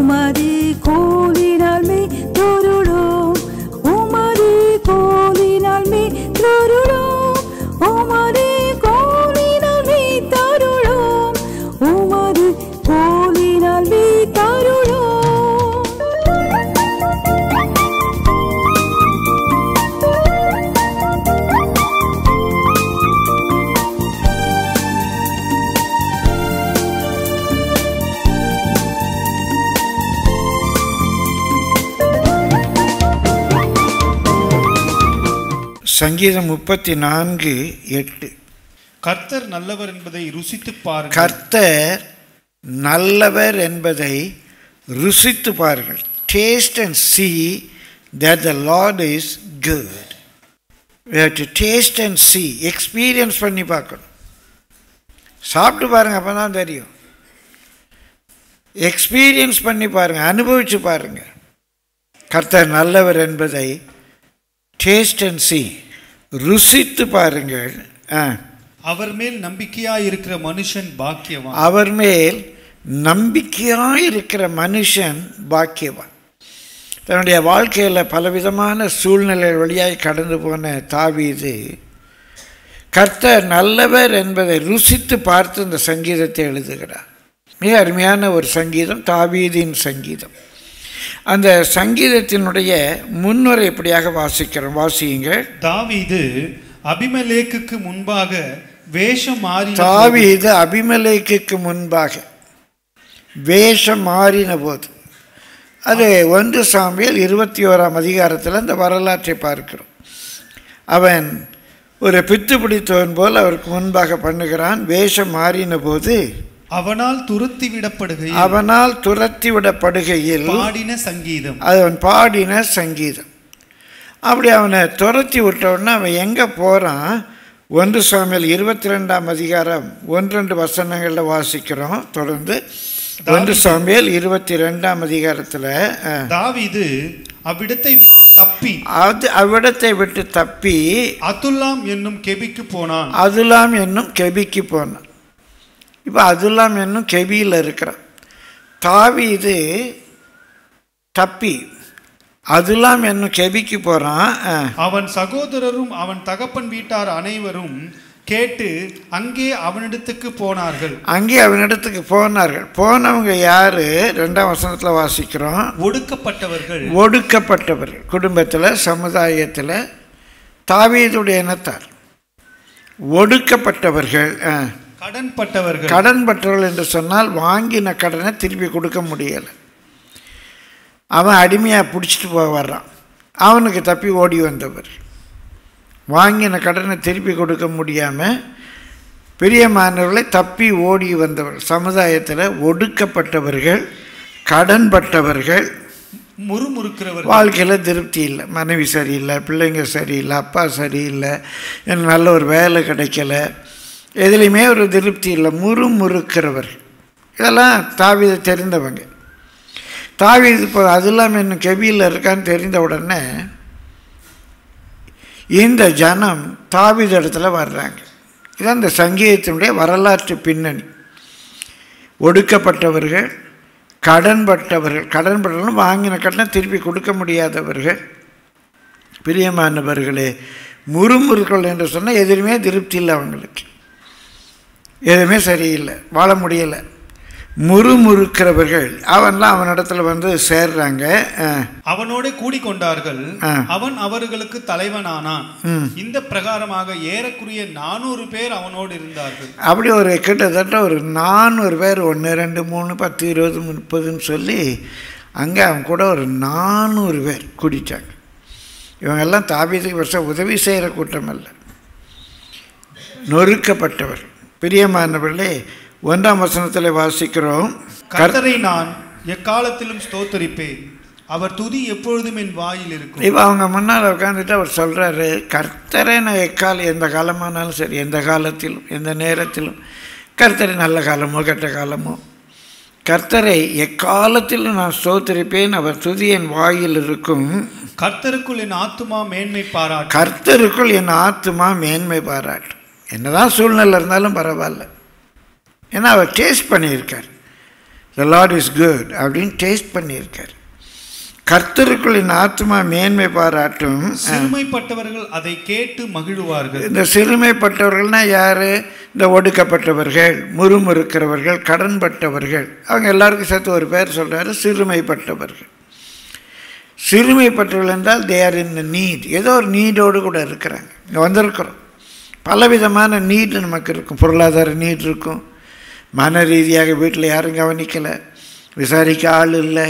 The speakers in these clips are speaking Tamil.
உமது கோலினால் மே தொருளோம் உமது கோலினால் மே தொருளோம் உமது கோலினால் மே தருளோம் உமது கோலினால் மே தருளோம். சங்கீதம் 34:8. கர்த்தர் நல்லவர் என்பதை ருசித்து பாருங்கள். கர்த்தர் நல்லவர் என்பதை ருசித்து பாருங்கள். Taste and see that the Lord is good. We have to taste and see. Experience பண்ணி பார்க்கணும். சாப்பிட்டு பாருங்க, அப்போ தான் தெரியும். எக்ஸ்பீரியன்ஸ் பண்ணி பாருங்க, அனுபவிச்சு பாருங்க. கர்த்தர் நல்லவர் என்பதை டேஸ்ட் அண்ட் see, ருசித்து பாருங்கள். அவர் மேல் நம்பிக்கையாய் இருக்கிற மனுஷன் பாக்கியவான். அவர் மேல் நம்பிக்கையாய் இருக்கிற மனுஷன் பாக்கியவான். தன்னுடைய வாழ்க்கையில் பலவிதமான சூழ்நிலை வழியாய் கடந்து போன தாவீது கர்த்தர் நல்லவர் என்பதை ருசித்து பார்த்து இந்த சங்கீதத்தை எழுதுகிறார். மிக அருமையான ஒரு சங்கீதம், தாவீதின் சங்கீதம். அந்த சங்கீதத்தினுடைய முன்னுரை எப்படியாக வாசிக்கிறோம், வாசியுங்கள். தாவீது அபிமெலேக்குக்கு முன்பாக வேஷம் மாறி தாவீது அபிமெலேக்குக்கு முன்பாக வேஷம் மாறின போது, அது 1 சாமுவேல் 21ஆம் அதிகாரத்தில் அந்த வரலாற்றை பார்க்கிறோம். அவன் ஒரு பித்து பிடித்தவன் போல் அவருக்கு முன்பாக பண்ணுகிறான். வேஷம் மாறின போது அவனால் துரத்தி விடப்படுகையில் பாடின சங்கீதம், அவன் பாடின சங்கீதம். அப்படி அவனை துரத்தி விட்டவுடனே அவன் எங்கே போகிறான்? 1 சாமுவேல் 22ஆம் அதிகாரம் 1-2 வசனங்களில் வாசிக்கிறோம். தொடர்ந்து 1 சாமுவேல் 22ஆம் அதிகாரத்தில் தாவீது அவ்விடத்தை விட்டு தப்பி அதுல்லாம் என்னும் கெபிக்கு போனான். இப்போ அதுல்லாம் என்னும் கெபியில் இருக்கிறான். தாவீது தப்பி அதுல்லாம் என்னும் கெபிக்கு போகிறான். அவன் சகோதரரும் அவன் தகப்பன் வீட்டார் அனைவரும் கேட்டு அங்கே அவனிடத்துக்கு போனார்கள். போனவங்க யாரு? 2ஆம் வசனத்தில் வாசிக்கிறோம். ஒடுக்கப்பட்டவர்கள் குடும்பத்தில், சமுதாயத்தில், தாவீதுடைய இனத்தார். ஒடுக்கப்பட்டவர்கள், கடன்பட்டவர்கள் என்று சொன்னால் வாங்கின கடனை திருப்பி கொடுக்க முடியலை. அவன் அடிமையாக பிடிச்சிட்டு வர்றான். அவனுக்கு தப்பி ஓடி வந்தவர், வாங்கின கடனை திருப்பி கொடுக்க முடியாமல் பிரியமானவர்களை தப்பி ஓடி வந்தவர். சமுதாயத்தில் ஒடுக்கப்பட்டவர்கள், கடன்பட்டவர்கள், முறுமுறுக்கிறவர்கள், வாழ்க்கையில் திருப்தி இல்லை, மனைவி சரியில்லை, பிள்ளைங்க சரியில்லை, அப்பா சரியில்லை, எனக்கு நல்ல ஒரு வேலை கிடைக்கல, எதுலேயுமே ஒரு திருப்தி இல்லை, முறுமுறுக்கிறவர்கள். இதெல்லாம் தாவீது தெரிந்தவங்க. தாவீது இப்போ அதெல்லாம் இன்னும் கெபியில் இருக்கான்னு தெரிந்த உடனே இந்த ஜனம் தாவீது இடத்துல வர்றாங்க. இதான் இந்த சங்கீதத்தினுடைய வரலாற்று பின்னணி. ஒடுக்கப்பட்டவர்கள், கடன்பட்டவர்கள், வாங்கின கடனை திருப்பி கொடுக்க முடியாதவர்கள். பிரியமானவர்களே, முறுமுறுக்கள் என்று சொன்னால் எதுவுமே திருப்தி இல்லை, அவங்களுக்கு எதுவுமே சரியில்லை, வாழ முடியலை. முறுமுறுக்கிறவர்கள் அவன்லாம் அவனிடத்துல வந்து சேர்றாங்க. அவனோட கூடிக்கொண்டார்கள். அவன் அவர்களுக்கு தலைவனானான். இந்த பிரகாரமாக ஏறக்குறைய 400 பேர் அவனோடு இருந்தார்கள். அப்படி ஒரு கிட்டத்தட்ட ஒரு 400 பேர், 1 2 3 10 20 30ன்னு சொல்லி அங்கே அவன் கூட ஒரு 400 பேர் கூடிட்டாங்க. இவங்கெல்லாம் தாவீதுக்கு வருஷம் உதவி செய்கிற கூட்டம் அல்ல, நொறுக்கப்பட்டவர். பிரியமானவர்களே, 1ஆம் வசனத்தில் வாசிக்கிறோம். கர்த்தரை நான் எக்காலத்திலும் ஸ்தோத்தரிப்பேன், அவர் துதி எப்பொழுதும் என் வாயில் இருக்கும். இப்போ அவங்க முன்னால் உட்காந்துட்டு அவர் சொல்கிறாரு, கர்த்தரை நான் எந்த காலமானாலும் சரி, எந்த காலத்திலும் எந்த நேரத்திலும், கர்த்தரை நல்ல காலமோ கெட்ட காலமோ, கர்த்தரை எக்காலத்திலும் நான் ஸ்தோத்தரிப்பேன், அவர் துதி என் வாயில் இருக்கும். கர்த்தருக்குள் என் ஆத்துமா மேன்மை பாராட்டு. கர்த்தருக்குள் என் ஆத்துமா மேன்மை பாராட்டு. என்னதான் சூழ்நிலை இருந்தாலும் பரவாயில்ல, ஏன்னா அவர் டேஸ்ட் பண்ணியிருக்கார். த லார்ட் இஸ் குட் அப்படின்னு டேஸ்ட் பண்ணியிருக்கார். கர்த்தருக்குள் என் ஆத்மா மேன்மை பாராட்டும். சிறுமைப்பட்டவர்கள் அதை கேட்டு மகிழ்வார்கள். இந்த சிறுமைப்பட்டவர்கள்னா யாரு? இந்த ஒடுக்கப்பட்டவர்கள், முறுமுறுக்கிறவர்கள், கடன்பட்டவர்கள், அவங்க எல்லாருக்கும் சேர்த்து ஒரு பேர் சொல்றாரு, சிறுமைப்பட்டவர்கள். சிறுமைப்பட்டவர்கள் என்றால் தே ஆர் இன் நீட், ஏதோ ஒரு நீடோடு கூட இருக்கிறாங்க. இங்கே வந்திருக்கிறோம், பலவிதமான நீட் நமக்கு இருக்கும். பொருளாதார நீட் இருக்கும், மன ரீதியாக வீட்டில் யாரும் கவனிக்கலை, விசாரிக்க ஆள் இல்லை,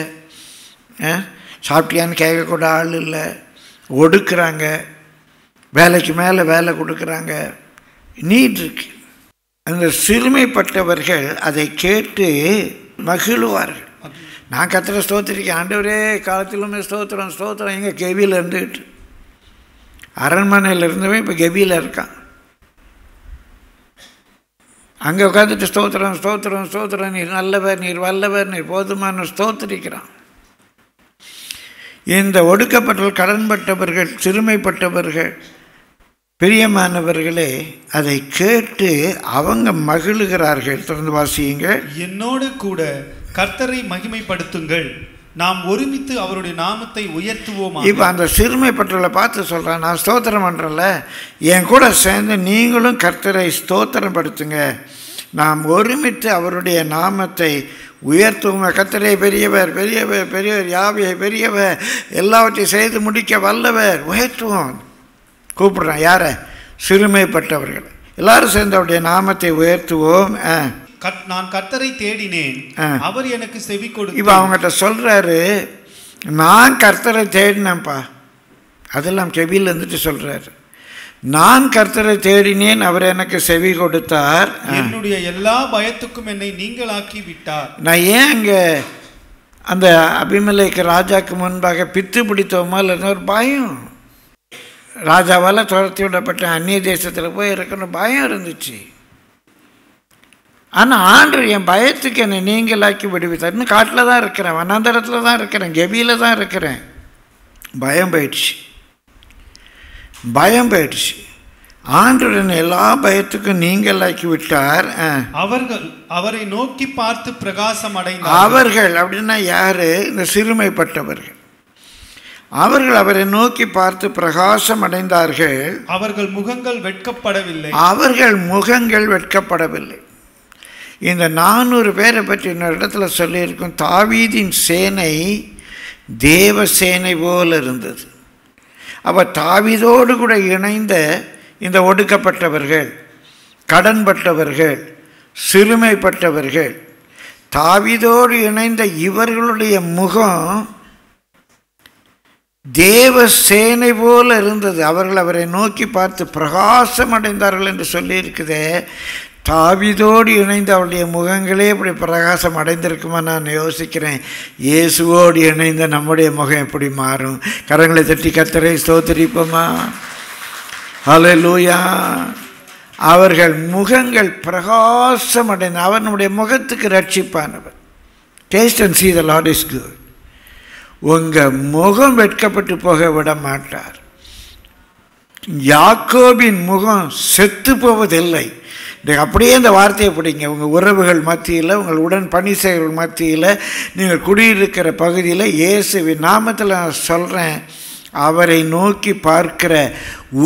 சாப்பிட்டியான்னு கேட்கக்கூட ஆள் இல்லை, ஒடுக்குறாங்க, வேலைக்கு மேலே வேலை கொடுக்குறாங்க, நீட் இருக்கு. அந்த சிறுமைப்பட்டவர்கள் அதை கேட்டு மகிழ்வார்கள். நான் கர்த்தரை ஸ்தோத்திரிக்கேன், ஆண்டவரே காலத்திலுமே ஸ்தோத்திரம் ஸ்தோத்திரம். எங்கே கெவியில் இருந்துக்கிட்டு, அரண்மனையில் இருந்தவன் இப்போ கெவியில் இருக்கான். அங்கே உட்காந்துட்டு ஸ்தோத்திரம் ஸ்தோத்திரம் ஸ்தோத்திரம், நீர் நல்லவர், நீர் வல்லவர், நீர் போதுமான ஸ்தோத்திரிக்கிறான். இந்த ஒடுக்கப்பட்டவர்கள், கடன்பட்டவர்கள், சிறுமைப்பட்டவர்கள், பிரியமானவர்களே அதை கேட்டு அவங்க மகிழுகிறார்கள். தொடர்ந்து வாசியுங்க. என்னோடு கூட கர்த்தரை மகிமைப்படுத்துங்கள், நாம் ஒருமித்து அவருடைய நாமத்தை உயர்த்துவோம். இப்போ அந்த சிறுமைப்பட்டவர்களை பார்த்து சொல்கிறான், நான் ஸ்தோத்திரம் பண்ணுறேன்ல, என் கூட சேர்ந்து நீங்களும் கர்த்தரை ஸ்தோத்திரம் படுத்துங்க, நாம் ஒருமித்து அவருடைய நாமத்தை உயர்த்துவோம். கர்த்தரே பெரியவர், பெரியவர், பெரியவர், யாவே பெரியவர், எல்லாவற்றையும் செய்து முடிக்க வல்லவர், உயர்த்துவோம். கூப்பிடுறான் யாரை? சிறுமைப்பட்டவர்கள். எல்லாரும் சேர்ந்து அவருடைய நாமத்தை உயர்த்துவோம். நான் கர்த்தரை தேடினேன், அவர் எனக்கு செவி கொடுத்தார். இப்போ அவங்ககிட்ட சொல்றாரு, நான் கர்த்தரை தேடினேன்ப்பா. அதெல்லாம் கெபியில் இருந்துட்டு சொல்றாரு, நான் கர்த்தரை தேடினேன், அவர் எனக்கு செவி கொடுத்தார், என்னுடைய எல்லா பயத்துக்கும் என்னை நீங்களாக்கி விட்டார். நான் ஏன் அங்கே அந்த அபிமெலேக்கு ராஜாக்கு முன்பாக பித்து பிடித்தோமா இல்லைன்னா ஒரு பயம், ராஜாவால் துரத்தி விடப்பட்ட அந்நிய தேசத்தில் போய் இருக்கணும் பயம் இருந்துச்சு. ஆனால் ஆண்டவர் என் பயத்துக்கு என்னை நீங்களாக்கி விடுவித்தார். இன்னும் காட்டில் தான் இருக்கிறேன், வனாந்தரத்தில் தான் இருக்கிறேன், கெபியில் தான் இருக்கிறேன். பயம் போயிடுச்சு, பயம் போயிடுச்சு. ஆண்டவர் எல்லா பயத்துக்கும் நீங்களாக்கி விட்டார். அவர்கள் அவரை நோக்கி பார்த்து பிரகாசம் அடைந்தார். அவர்கள் அப்படின்னா யாரு? இந்த சிறுமைப்பட்டவர்கள். அவர்கள் அவரை நோக்கி பார்த்து பிரகாசம் அடைந்தார்கள். அவர்கள் முகங்கள் வெட்கப்படவில்லை. அவர்கள் முகங்கள் வெட்கப்படவில்லை. இந்த 400 பேரை பற்றி இன்னொரு இடத்துல சொல்லியிருக்கும், தாவீதின் சேனை தேவ சேனை போல் இருந்தது. அப்போ தாவீதோடு கூட இணைந்த இந்த ஒடுக்கப்பட்டவர்கள், கடன்பட்டவர்கள், சிறுமைப்பட்டவர்கள், தாவீதோடு இணைந்த இவர்களுடைய முகம் தேவ சேனை போல இருந்தது. அவர்கள் அவரை நோக்கி பார்த்து பிரகாசம் அடைந்தார்கள் என்று சொல்லியிருக்குதே. தாவீதோடு இணைந்து அவருடைய முகங்களே இப்படி பிரகாசம் அடைந்திருக்குமா? நான் யோசிக்கிறேன், இயேசுவோடு இணைந்த நம்முடைய முகம் எப்படி மாறும்? கரங்களை தட்டி கர்த்தரை ஸ்தோத்திரிப்போமா? ஹல்லேலூயா. அவர்கள் முகங்கள் பிரகாசம் அடைந்த, அவர் நம்முடைய முகத்துக்கு ரட்சிப்பானவர். Taste and see the Lord is good. உங்கள் முகம் வெட்கப்பட்டு போக விட மாட்டார். யாக்கோபின் முகம் செத்து போவதில்லை. அப்படியே இந்த வார்த்தையை பிடிங்க. உங்கள் உறவுகள் மத்தியில், உங்கள் உடன் பணி செய்வர்கள் மத்தியில், நீங்கள் குடியிருக்கிற பகுதியில் இயேசுவின் நாமத்தில் நான் சொல்கிறேன், அவரை நோக்கி பார்க்கிற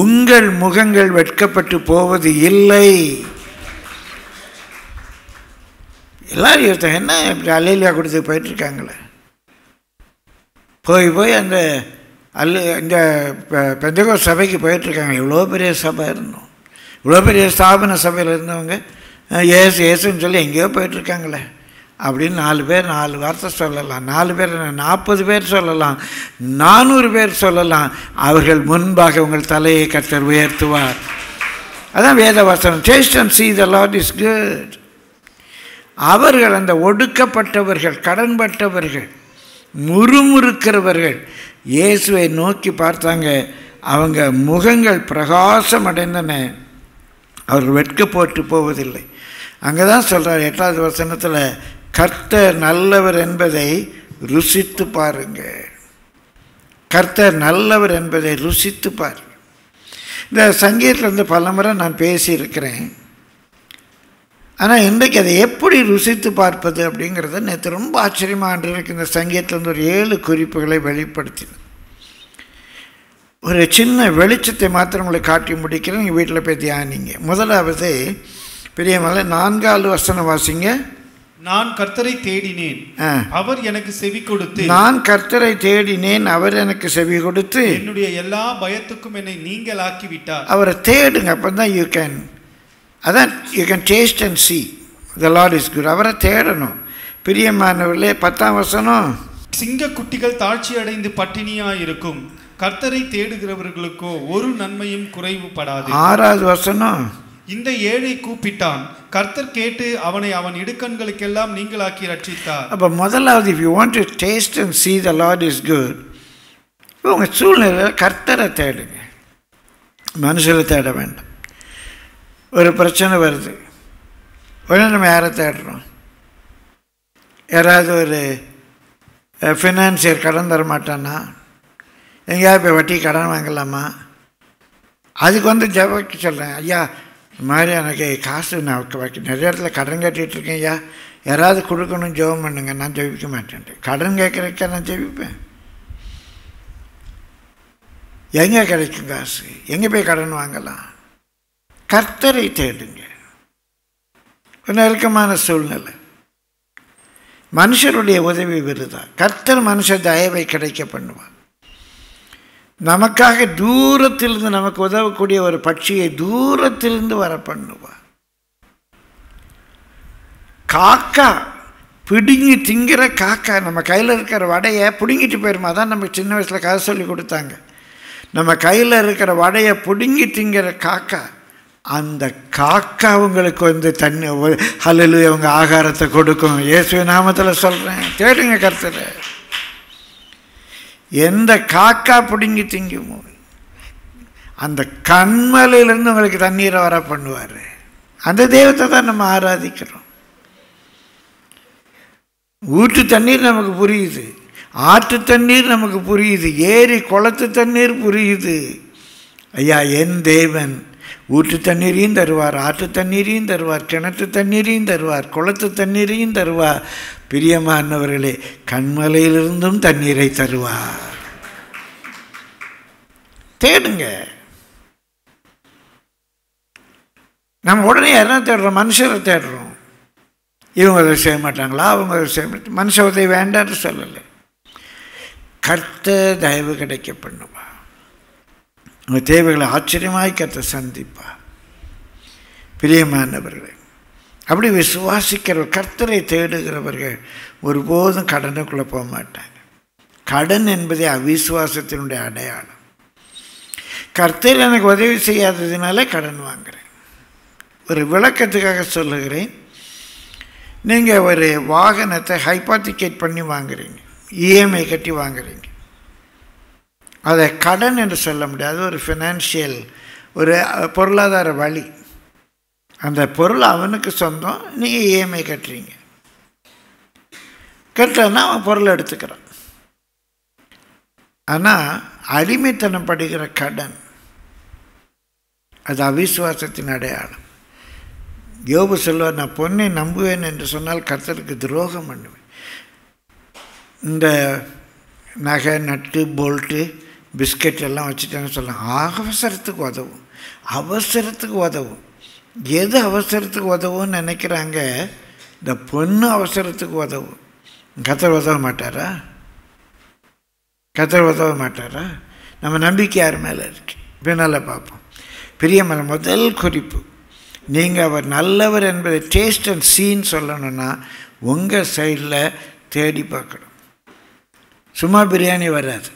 உங்கள் முகங்கள் வெட்கப்பட்டு போவது இல்லை. எல்லாரும் யோசித்தாங்க, என்ன இப்படி அல்லேலூயா கொடுத்து போயிட்டுருக்காங்களே, போய் அந்த இந்த பெந்தகோஸ்து சபைக்கு போயிட்டுருக்காங்க. எவ்வளோ பெரிய சபை இருந்தோம், இவ்வளோ பெரிய ஸ்தாபன சபையில் இருந்தவங்க ஏசுன்னு சொல்லி எங்கேயோ போயிட்டுருக்காங்களே அப்படின்னு 4 பேர் 4 வார்த்தை சொல்லலாம். 4 பேர் 40 பேர் சொல்லலாம், 400 பேர் சொல்லலாம். அவர்கள் முன்பாக உங்கள் தலையை கர்த்தர் உயர்த்துவார். அதான் வேத வசனம். Taste and see the Lord is good. அவர்கள் அந்த ஒடுக்கப்பட்டவர்கள், கடன்பட்டவர்கள், முறுமுறுக்கிறவர்கள் இயேசுவை நோக்கி பார்த்தாங்க. அவங்க முகங்கள் பிரகாசம் அடைந்தன, அவர்கள் வெட்கப்பட்டு போவதில்லை. அங்கே தான் சொல்கிறார் 8வது வசனத்தில், கர்த்தர் நல்லவர் என்பதை ருசித்து பாருங்கள். கர்த்தர் நல்லவர் என்பதை ருசித்து பாருங்கள். இந்த சங்கீதத்தில் பல முறை நான் பேசியிருக்கிறேன். ஆனால் இன்றைக்கு அதை எப்படி ருசித்து பார்ப்பது அப்படிங்கிறத நேற்று ரொம்ப ஆச்சரியமாக இருக்கு. இந்த சங்கீதத்திலேருந்து ஒரு 7 குறிப்புகளை வெளிப்படுத்தினேன். ஒரு சின்ன வெளிச்சத்தை மாத்திரம் உங்களை காட்டி முடிக்கிறேன். நீங்கள் வீட்டில் போய் தியானிங்க. முதலாவது பிரியமல்ல 4வது வசனம் வாசிங்க. நான் கர்த்தரை தேடினேன், அவர் எனக்கு செவி கொடுத்து. நான் கர்த்தரை தேடினேன், அவர் எனக்கு செவி கொடுத்து என்னுடைய எல்லா பயத்துக்கும் என்னை நீங்களாக்கி விட்டார். அவரை தேடுங்க. அப்போ தான் you can taste and see the Lord is good. அவரை தேடணும். பிரியமானவர்களே 10ஆம் வசனம், சிங்க குட்டிகள் தாழ்ச்சி அடைந்து பட்டினியா இருக்கும், கர்த்தரை தேடுகிறவர்களுக்கோ ஒரு நன்மையும் குறைவுபடாது. 6வது வசனம், இந்த ஏழை கூப்பிட்டான், கர்த்தர் கேட்டு அவனை அவன் இடுக்கண்களுக்கெல்லாம் நீங்களாக்கி ரட்சித்தார். அப்போ முதலாவது if you want to taste and see the Lord is good, உங்கள் சூழ்நிலையில் கர்த்தரை தேடுங்க, மனுஷரை தேட வேண்டாம். ஒரு பிரச்சனை வருது, உடனே நம்ம யாரை தேடுறோம்? யாராவது ஒரு ஃபினான்சியர் கடன் தர மாட்டானா? எங்கேயாவது போய் வட்டி கடன் வாங்கலாமா? அதுக்கு ஜெபக்கு சொல்கிறேன், ஐயா இந்த மாதிரி எனக்கு காசு நான் நிறைய இடத்துல கடன் கட்டிகிட்ருக்கேன் ஐயா, யாராவது கொடுக்கணும் ஜெபம் பண்ணுங்க. நான் ஜெபிக்க மாட்டேன். கடன் கேட்குறக்கா நான் ஜெபிப்பேன். எங்கே கிடைக்கும் காசு? எங்கே போய் கடன் வாங்கலாம்? கர்த்தரை தேடுங்க. ஒரு நெருக்கமான சூழ்நிலை, மனுஷருடைய உதவி விருதா? கர்த்தர் மனுஷ தயவை கிடைக்க பண்ணுவார். நமக்காக தூரத்திலிருந்து நமக்கு உதவக்கூடிய ஒரு பட்சியை தூரத்திலிருந்து வர பண்ணுவார். காக்கா பிடுங்கி திங்கிற காக்கா நம்ம கையில் இருக்கிற வடையை பிடுங்கிட்டு போயிருமா? தான் நமக்கு சின்ன வயசில் கதை சொல்லி கொடுத்தாங்க. நம்ம கையில் இருக்கிற வடையை பிடுங்கி திங்கிற காக்கா, அந்த காக்கா உங்களுக்கு தண்ணி ஹல்லேலூயா அவங்க ஆகாரத்தை கொடுக்கும். இயேசுவின் நாமத்தில் சொல்கிறேன், தேடுங்க கர்த்தரை. எந்த காக்கா பிடுங்கி திங்குமோ அந்த கண்மலையிலிருந்து உங்களுக்கு தண்ணீரை வர பண்ணுவார். அந்த தெய்வத்தை தான் நம்ம ஆராதிக்கிறோம். ஊற்று தண்ணீர் நமக்கு புரியுது, ஆற்று தண்ணீர் நமக்கு புரியுது, ஏரி குளத்து தண்ணீர் புரியுது. ஐயா, என் தேவன் ஊற்று தண்ணீரையும் தருவார், ஆற்று தண்ணீரையும் தருவார், கிணற்று தண்ணீரையும் தருவார், குளத்து தண்ணீரையும் தருவார். பிரியமானவர்களே, கண்மலையிலிருந்தும் தண்ணீரை தருவார். தேடுங்க. நம்ம உடனே யாரும் தேடுறோம்? மனுஷரை தேடுறோம். இவங்க அதை செய்ய மாட்டாங்களா, அவங்க அதை செய்ய மாட்டாங்க. மனுஷ உதவி வேண்டான்னு சொல்லலை. கர்த்தர் தயவு கிடைக்க பண்ணுவா. உங்கள் தேவைகளை ஆச்சரியமாய் கர்த்தர் சந்திப்பா. பிரியமானவர்கள், அப்படி விசுவாசிக்கிற கர்த்தரை தேடுகிறவர்கள் ஒருபோதும் கடனுக்குள்ளே போக மாட்டாங்க. கடன் என்பதே அவிசுவாசத்தினுடைய அடையாளம். கர்த்தர் எனக்கு உதவி செய்யாததுனால கடன் வாங்குகிறேன். ஒரு விளக்கத்துக்காக சொல்லுகிறேன். நீங்கள் ஒரு வாகனத்தை ஹைபாத்திகேட் பண்ணி வாங்குறீங்க, இஎம்ஐ கட்டி வாங்குறீங்க. அதை கடன் என்று சொல்ல முடியாது. ஒரு ஃபினான்ஷியல், ஒரு பொருளாதார வழி. அந்த பொருள் அவனுக்கு சொந்தம், நீங்கள் இஎம்ஐ கட்டுறீங்க. கட்டுறன்னா அவன் பொருளை எடுத்துக்கிறான். ஆனால் அடிமைத்தனம் படுகிற கடன் அது அவிசுவாசத்தின் அடையாளம். யோபு சொல்லுவார், நான் பொண்ணை நம்புவேன் என்று சொன்னால் கர்த்தருக்கு துரோகம் பண்ணுவேன். இந்த நகை, நட்டு, போல்ட்டு, பிஸ்கெட் எல்லாம் வச்சுட்டேன்னு சொல்லலாம். அவசரத்துக்கு உதவும், அவசரத்துக்கு உதவும். எது அவசரத்துக்கு உதவும்னு நினைக்கிறாங்க? இந்த பொண்ணு அவசரத்துக்கு உதவும். கர்த்தர் உதவ மாட்டாரா? கர்த்தர் உதவ மாட்டாரா? நம்ம நம்பிக்கை யார் மேலே இருக்கு? பின்னால் பார்ப்போம். பிரியமான முதல் குறிப்பு, நீங்கள் அவர் நல்லவர் என்பதை டேஸ்ட் அண்ட் சீன்னு சொல்லணும்னா உங்கள் சைடில் தேடி பார்க்கணும். சும்மா பிரியாணி வராது.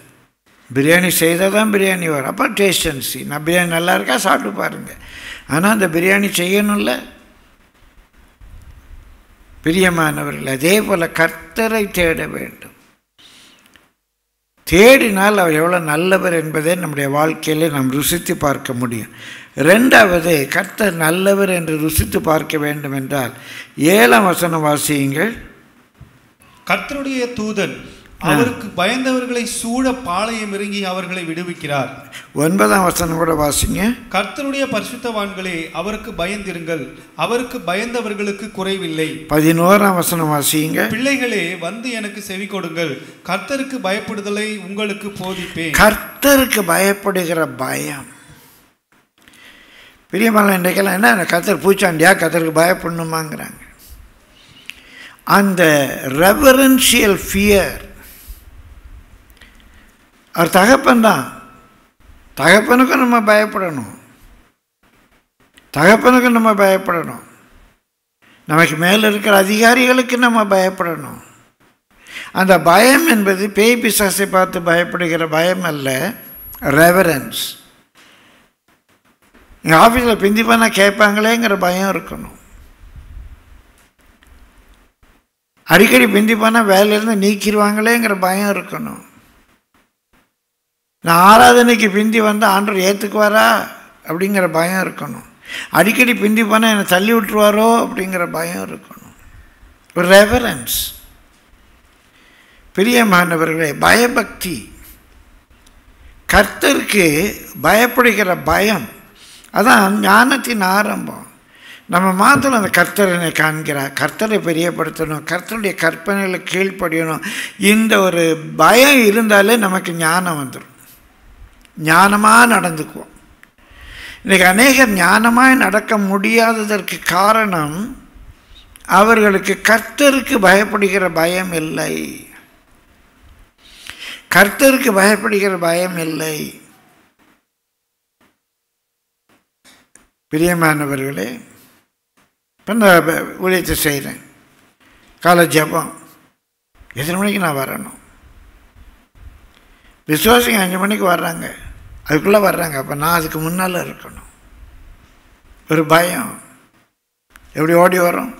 பிரியாணி செய்தால் தான் பிரியாணி வரும். அப்போ டேஸ்ட் அண்ட் சீ. நான் பிரியாணி நல்லா இருக்கா சாப்பிட்டு பாருங்கள். ஆனால் அந்த பிரியாணி செய்யணும்ல. பிரியமானவர்கள், அதே போல் கர்த்தரை தேட வேண்டும். தேடினால் அவர் எவ்வளோ நல்லவர் என்பதை நம்முடைய வாழ்க்கையில் நாம் ருசித்து பார்க்க முடியும். ரெண்டாவது, கர்த்தர் நல்லவர் என்று ருசித்து பார்க்க வேண்டும் என்றால் 7ஆம் வசனம் வாசியுங்கள். கர்த்தருடைய தூதன் அவருக்கு பயந்தவர்களை சூழ பாளையம் இறங்கி அவர்களை விடுவிக்கிறார். 9ஆம் வசனம் கூட வாசிங்க. கர்த்தருடைய பரிசுத்தவான்களே அவருக்கு பயந்திருங்கள், அவருக்கு பயந்தவர்களுக்கு குறைவில்லை. 11ஆம் வசனம் வாசிங்க. பிள்ளைகளே வந்து எனக்கு செவி கொடுங்கள், கர்த்தருக்கு பயப்படுதலை உங்களுக்கு போதிப்பேன். கர்த்தருக்கு பயப்படுகிற பயம். பிரியமான இன்றைக்கெல்லாம் என்ன கர்த்தர் பூச்சாண்டியா, கர்த்தருக்கு பயப்படணுமாங்கிறாங்க. அந்த ரெவரன்ஷியல் ஃபியர். அவர் தகப்பன் தான், தகப்பனுக்கும் நம்ம பயப்படணும், தகப்பனுக்கும் நம்ம பயப்படணும். நமக்கு மேலே இருக்கிற அதிகாரிகளுக்கு நம்ம பயப்படணும். அந்த பயம் என்பது பேய் பிசாசை பார்த்து பயப்படுகிற பயம் அல்ல, ரெவரன்ஸ். எங்கள் ஆஃபீஸில் பிந்தி பண்ணால் கேட்பாங்களேங்கிற பயம் இருக்கணும். அடிக்கடி பிந்தி பண்ணால் வேலையிலேருந்து நீக்கிடுவாங்களேங்கிற பயம் இருக்கணும். நான் ஆராதனைக்கு பிந்தி வந்து ஆண்டவர் ஏற்றுக்குவாரா அப்படிங்கிற பயம் இருக்கணும். அடிக்கடி பிந்தி பண்ணால் என்னை தள்ளி விட்டுருவாரோ அப்படிங்கிற பயம் இருக்கணும். ஒரு ரெவரன்ஸ். பிரியமானவர்களே, பயபக்தி, கர்த்தருக்கு பயப்படுகிற பயம், அதான் ஞானத்தின் ஆரம்பம். நம்ம மாத்திரம் அந்த கர்த்தரனை காண்கிறார், கர்த்தரை பெரியப்படுத்தணும், கர்த்தருடைய கற்பனைகளை கீழ்ப்படியணும். இந்த ஒரு பயம் இருந்தாலே நமக்கு ஞானம் வந்துடும், ஞானமாக நடந்துக்குவோம். இன்றைக்கி அநேகர் ஞானமாக நடக்க முடியாததற்கு காரணம் அவர்களுக்கு கர்த்தருக்கு பயப்படுகிற பயம் இல்லை. கர்த்தருக்கு பயப்படுகிற பயம் இல்லை. பிரியமானவர்களே, இப்போ நான் ஊழியத்தை செய்கிறேன், காலை ஜெபம், எத்தனை மணிக்கு நான் வரணும்? விசுவாசிங்க 5 மணிக்கு வர்றாங்க, அதுக்குள்ளே வர்றாங்க. அப்போ நான் அதுக்கு முன்னால் இருக்கணும். ஒரு பயம் எப்படி ஓடி வரும்?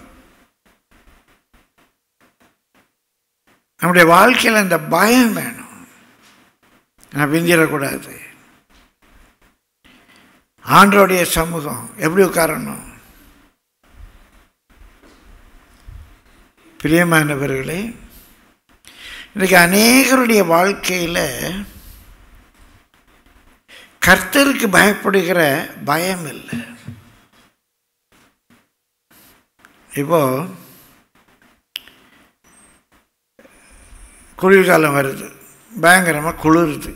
நம்முடைய வாழ்க்கையில் இந்த பயம் வேணும். நான் பிந்திடக்கூடாது. ஆண்டவருடைய சமூகம் எப்படி உட்காரணும்? பிரியமானவர்களே, இன்றைக்கு அநேகருடைய வாழ்க்கையில் கர்த்தருக்கு பயப்படுகிற பயம் இல்லை. இப்போ குளிர்காலம் வருது, பயங்கரமாக குளிருது,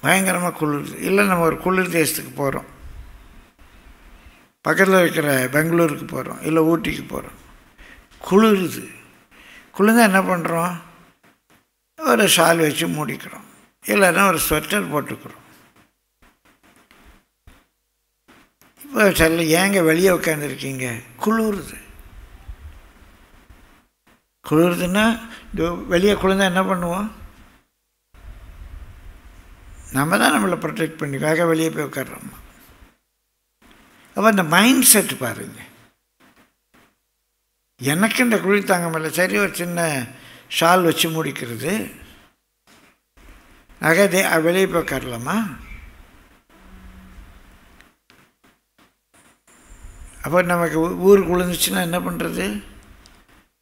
பயங்கரமாக குளிருது. இல்லை நம்ம ஒரு குளிர் தேசத்துக்கு போகிறோம், பக்கத்தில் இருக்கிற பெங்களூருக்கு போகிறோம், இல்லை ஊட்டிக்கு போகிறோம், குளிருது. குளிர்ந்தால் என்ன பண்ணுறோம்? ஒரு ஷால் வச்சு மூடிக்கிறோம், இல்லைன்னா ஒரு ஸ்வெட்டர் போட்டுக்கிறோம். இப்போ சொல்ல, ஏங்க வெளியே உட்காந்துருக்கீங்க? குளிருது. குளிருதுன்னா வெளியே குளிர்ந்தால் என்ன பண்ணுவோம்? நம்ம தான் நம்மளை ப்ரொடெக்ட் பண்ணிக்காக வெளியே போய் உட்காடுறோம். அப்போ அந்த மைண்ட் செட் பாருங்கள். எனக்கு இந்த குளிர் தாங்க முடியல, சரி ஒரு சின்ன ஷால் வச்சு முடிக்கிறது, நகை வெளியே போய் உட்காரலாமா? அப்போ நமக்கு ஊருக்கு விழுந்துச்சுன்னா என்ன பண்ணுறது?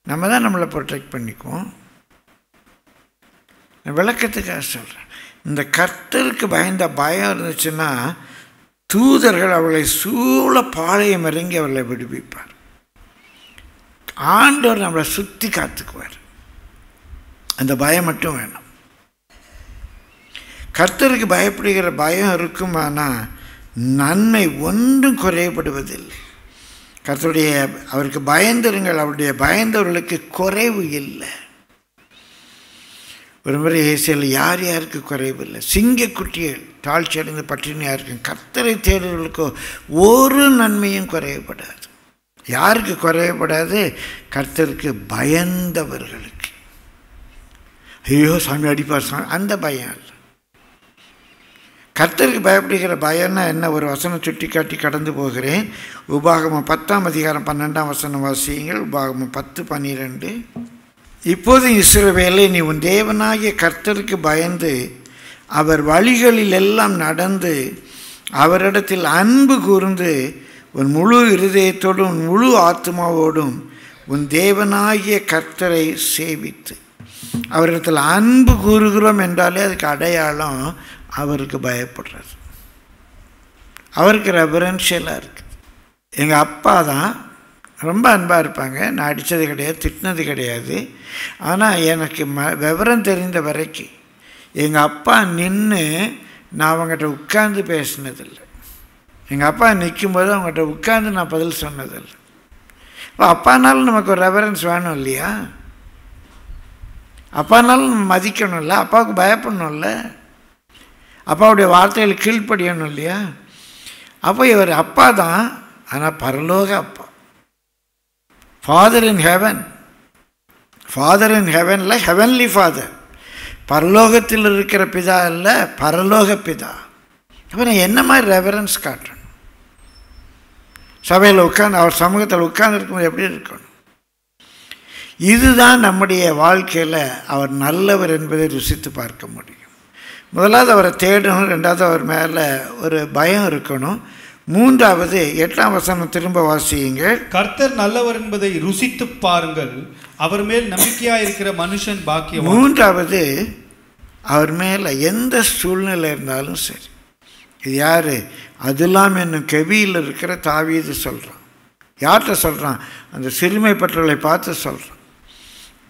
நம்ம தான் நம்மளை ப்ரொடெக்ட் பண்ணிக்குவோம். விளக்கத்துக்காக சொல்கிறேன். இந்த கர்த்தருக்கு பயந்த பயம் இருந்துச்சுன்னா தூதர்கள் அவளை சூழ பாளையம் இறங்கி அவளை விடுவிப்பார். ஆண்டவர் நம்மளை சுற்றி காத்துக்குவார். அந்த பயம் மட்டும் வேணும். கர்த்தருக்கு பயப்படுகிற பயம் இருக்குமானால் நன்மை ஒன்றும் குறைபடுவதில்லை. கர்த்தருடைய அவருக்கு பயந்துருங்கள், அவருடைய பயந்தவர்களுக்கு குறைவு இல்லை. ஒரு முறை ஏசியில் யார் யாருக்கு குறைவு இல்லை? சிங்கக்குட்டிகள் தாழ்ச்சி அடைந்து பட்டினியாக இருக்கும். கர்த்தரை தேடுவர்களுக்கோ ஒரு நன்மையும் குறையப்படாது. யாருக்கு குறையப்படாது? கர்த்தருக்கு பயந்தவர்களுக்கு. ஐயோ சாமி அடிப்பார் சாமி, அந்த பயம் இல்லை. கர்த்தருக்கு பயப்படுகிற பயம்னா என்ன? ஒரு வசனம் சுட்டி காட்டி கடந்து போகிறேன். உபாகமம் 10ஆம் அதிகாரம் 12ஆம் வசனம் வாசியுங்கள். உபாகமம் 10:12. இப்போது இஸ்ரவேலே, நீ உன் தேவனாகிய கர்த்தருக்கு பயந்து அவர் வழிகளில் எல்லாம் நடந்து அவரிடத்தில் அன்பு கூர்ந்து உன் முழு இருதயத்தோடும் உன் முழு ஆத்மாவோடும் உன் தேவனாகிய கர்த்தரை சேவித்து. அவரிடத்தில் அன்பு கூறுகிறோம் என்றாலே அதுக்கு அடையாளம் அவருக்கு பயப்படுறது, அவருக்கு ரெவரன்ஷியலாக இருக்குது. எங்கள் அப்பா தான் ரொம்ப அன்பாக இருப்பாங்க. நான் அடித்தது கிடையாது, திட்டினது கிடையாது. ஆனால் எனக்கு விவரம் தெரிந்த வரைக்கும் எங்கள் அப்பா நின்று நான் அவங்ககிட்ட உட்கார்ந்து பேசினதில்லை. எங்கள் அப்பா நிற்கும்போது அவங்ககிட்ட உட்கார்ந்து நான் பதில் சொன்னதில்லை. இப்போ அப்பானாலும் நமக்கு ஒரு ரெவரன்ஸ் வேணும் இல்லையா? அப்பானாலும் நம்ம மதிக்கணும்ல, அப்பாவுக்கு பயப்படணும்ல, அப்பாவுடைய வார்த்தைகள் கீழ்ப்படியணும் இல்லையா? அப்போ இவர் அப்பா தான், ஆனால் பரலோக அப்பா. Father in heaven. Father in ஹெவனில் ஹெவன்லி ஃபாதர், பரலோகத்தில் இருக்கிற பிதா இல்லை, பரலோக பிதா. அப்போ நான் என்ன மாதிரி ரெவரன்ஸ் காட்டணும்? சபையில் உட்கார்ந்து அவர் சமூகத்தில் உட்கார்ந்துருக்கும்போது எப்படி இருக்கணும்? இதுதான் நம்முடைய வாழ்க்கையில் அவர் நல்லவர் என்பதை ருசித்து பார்க்க முடியும். முதலாவது அவரை தேடணும், ரெண்டாவது அவர் மேலே ஒரு பயம் இருக்கணும், மூன்றாவது 8ஆம் வசனம் திரும்ப வாசியுங்கள். கர்த்தர் நல்லவர் என்பதை ருசித்து பாருங்கள், அவர் மேல் நம்பிக்கையாக இருக்கிற மனுஷன் பாக்கியவான். மூன்றாவது அவர் மேலே எந்த சூழ்நிலை இருந்தாலும் சரி. இது யார்? அதுலாம் என்னும் கெவியில் இருக்கிற தாவீது சொல்கிறான். யார்கிட்ட சொல்கிறான்? அந்த சிறுமைப்பட்டவர்களை பார்த்து சொல்கிறான்.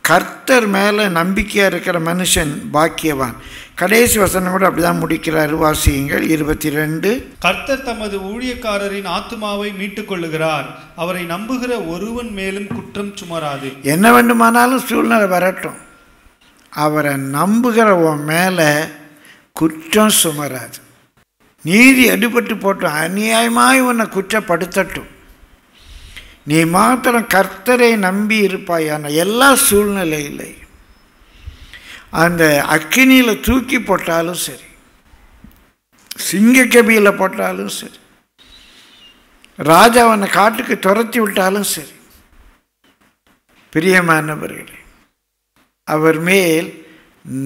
கர்த்தர் மேலே நம்பிக்கையாக இருக்கிற மனுஷன் பாக்கியவான். கடைசி வசனம் கூட அப்படி தான் முடிக்கிறார். வாசியுங்கள் 22. கர்த்தர் தமது ஊழியக்காரரின் ஆத்துமாவை மீட்டுக் கொள்ளுகிறார், அவரை நம்புகிற ஒருவன் மேலும் குற்றம் சுமராது. என்ன வேண்டுமானாலும் சூழ்நிலை வரட்டும், அவரை நம்புகிறவன் மேலே குற்றம் சுமராது. நீதி அடிபட்டு போட்டோம், அநியாயமாய் உன்னை குற்றப்படுத்தட்டும், நீ மாத்திரம் கர்த்தரை நம்பி இருப்பாயான எல்லா சூழ்நிலையிலையும் அந்த அக்கினியில் தூக்கி போட்டாலும் சரி, சிங்கக்கபியில் போட்டாலும் சரி, ராஜாவனை காட்டுக்கு துரத்தி விட்டாலும் சரி, பிரியமானவர்களே, அவர் மேல்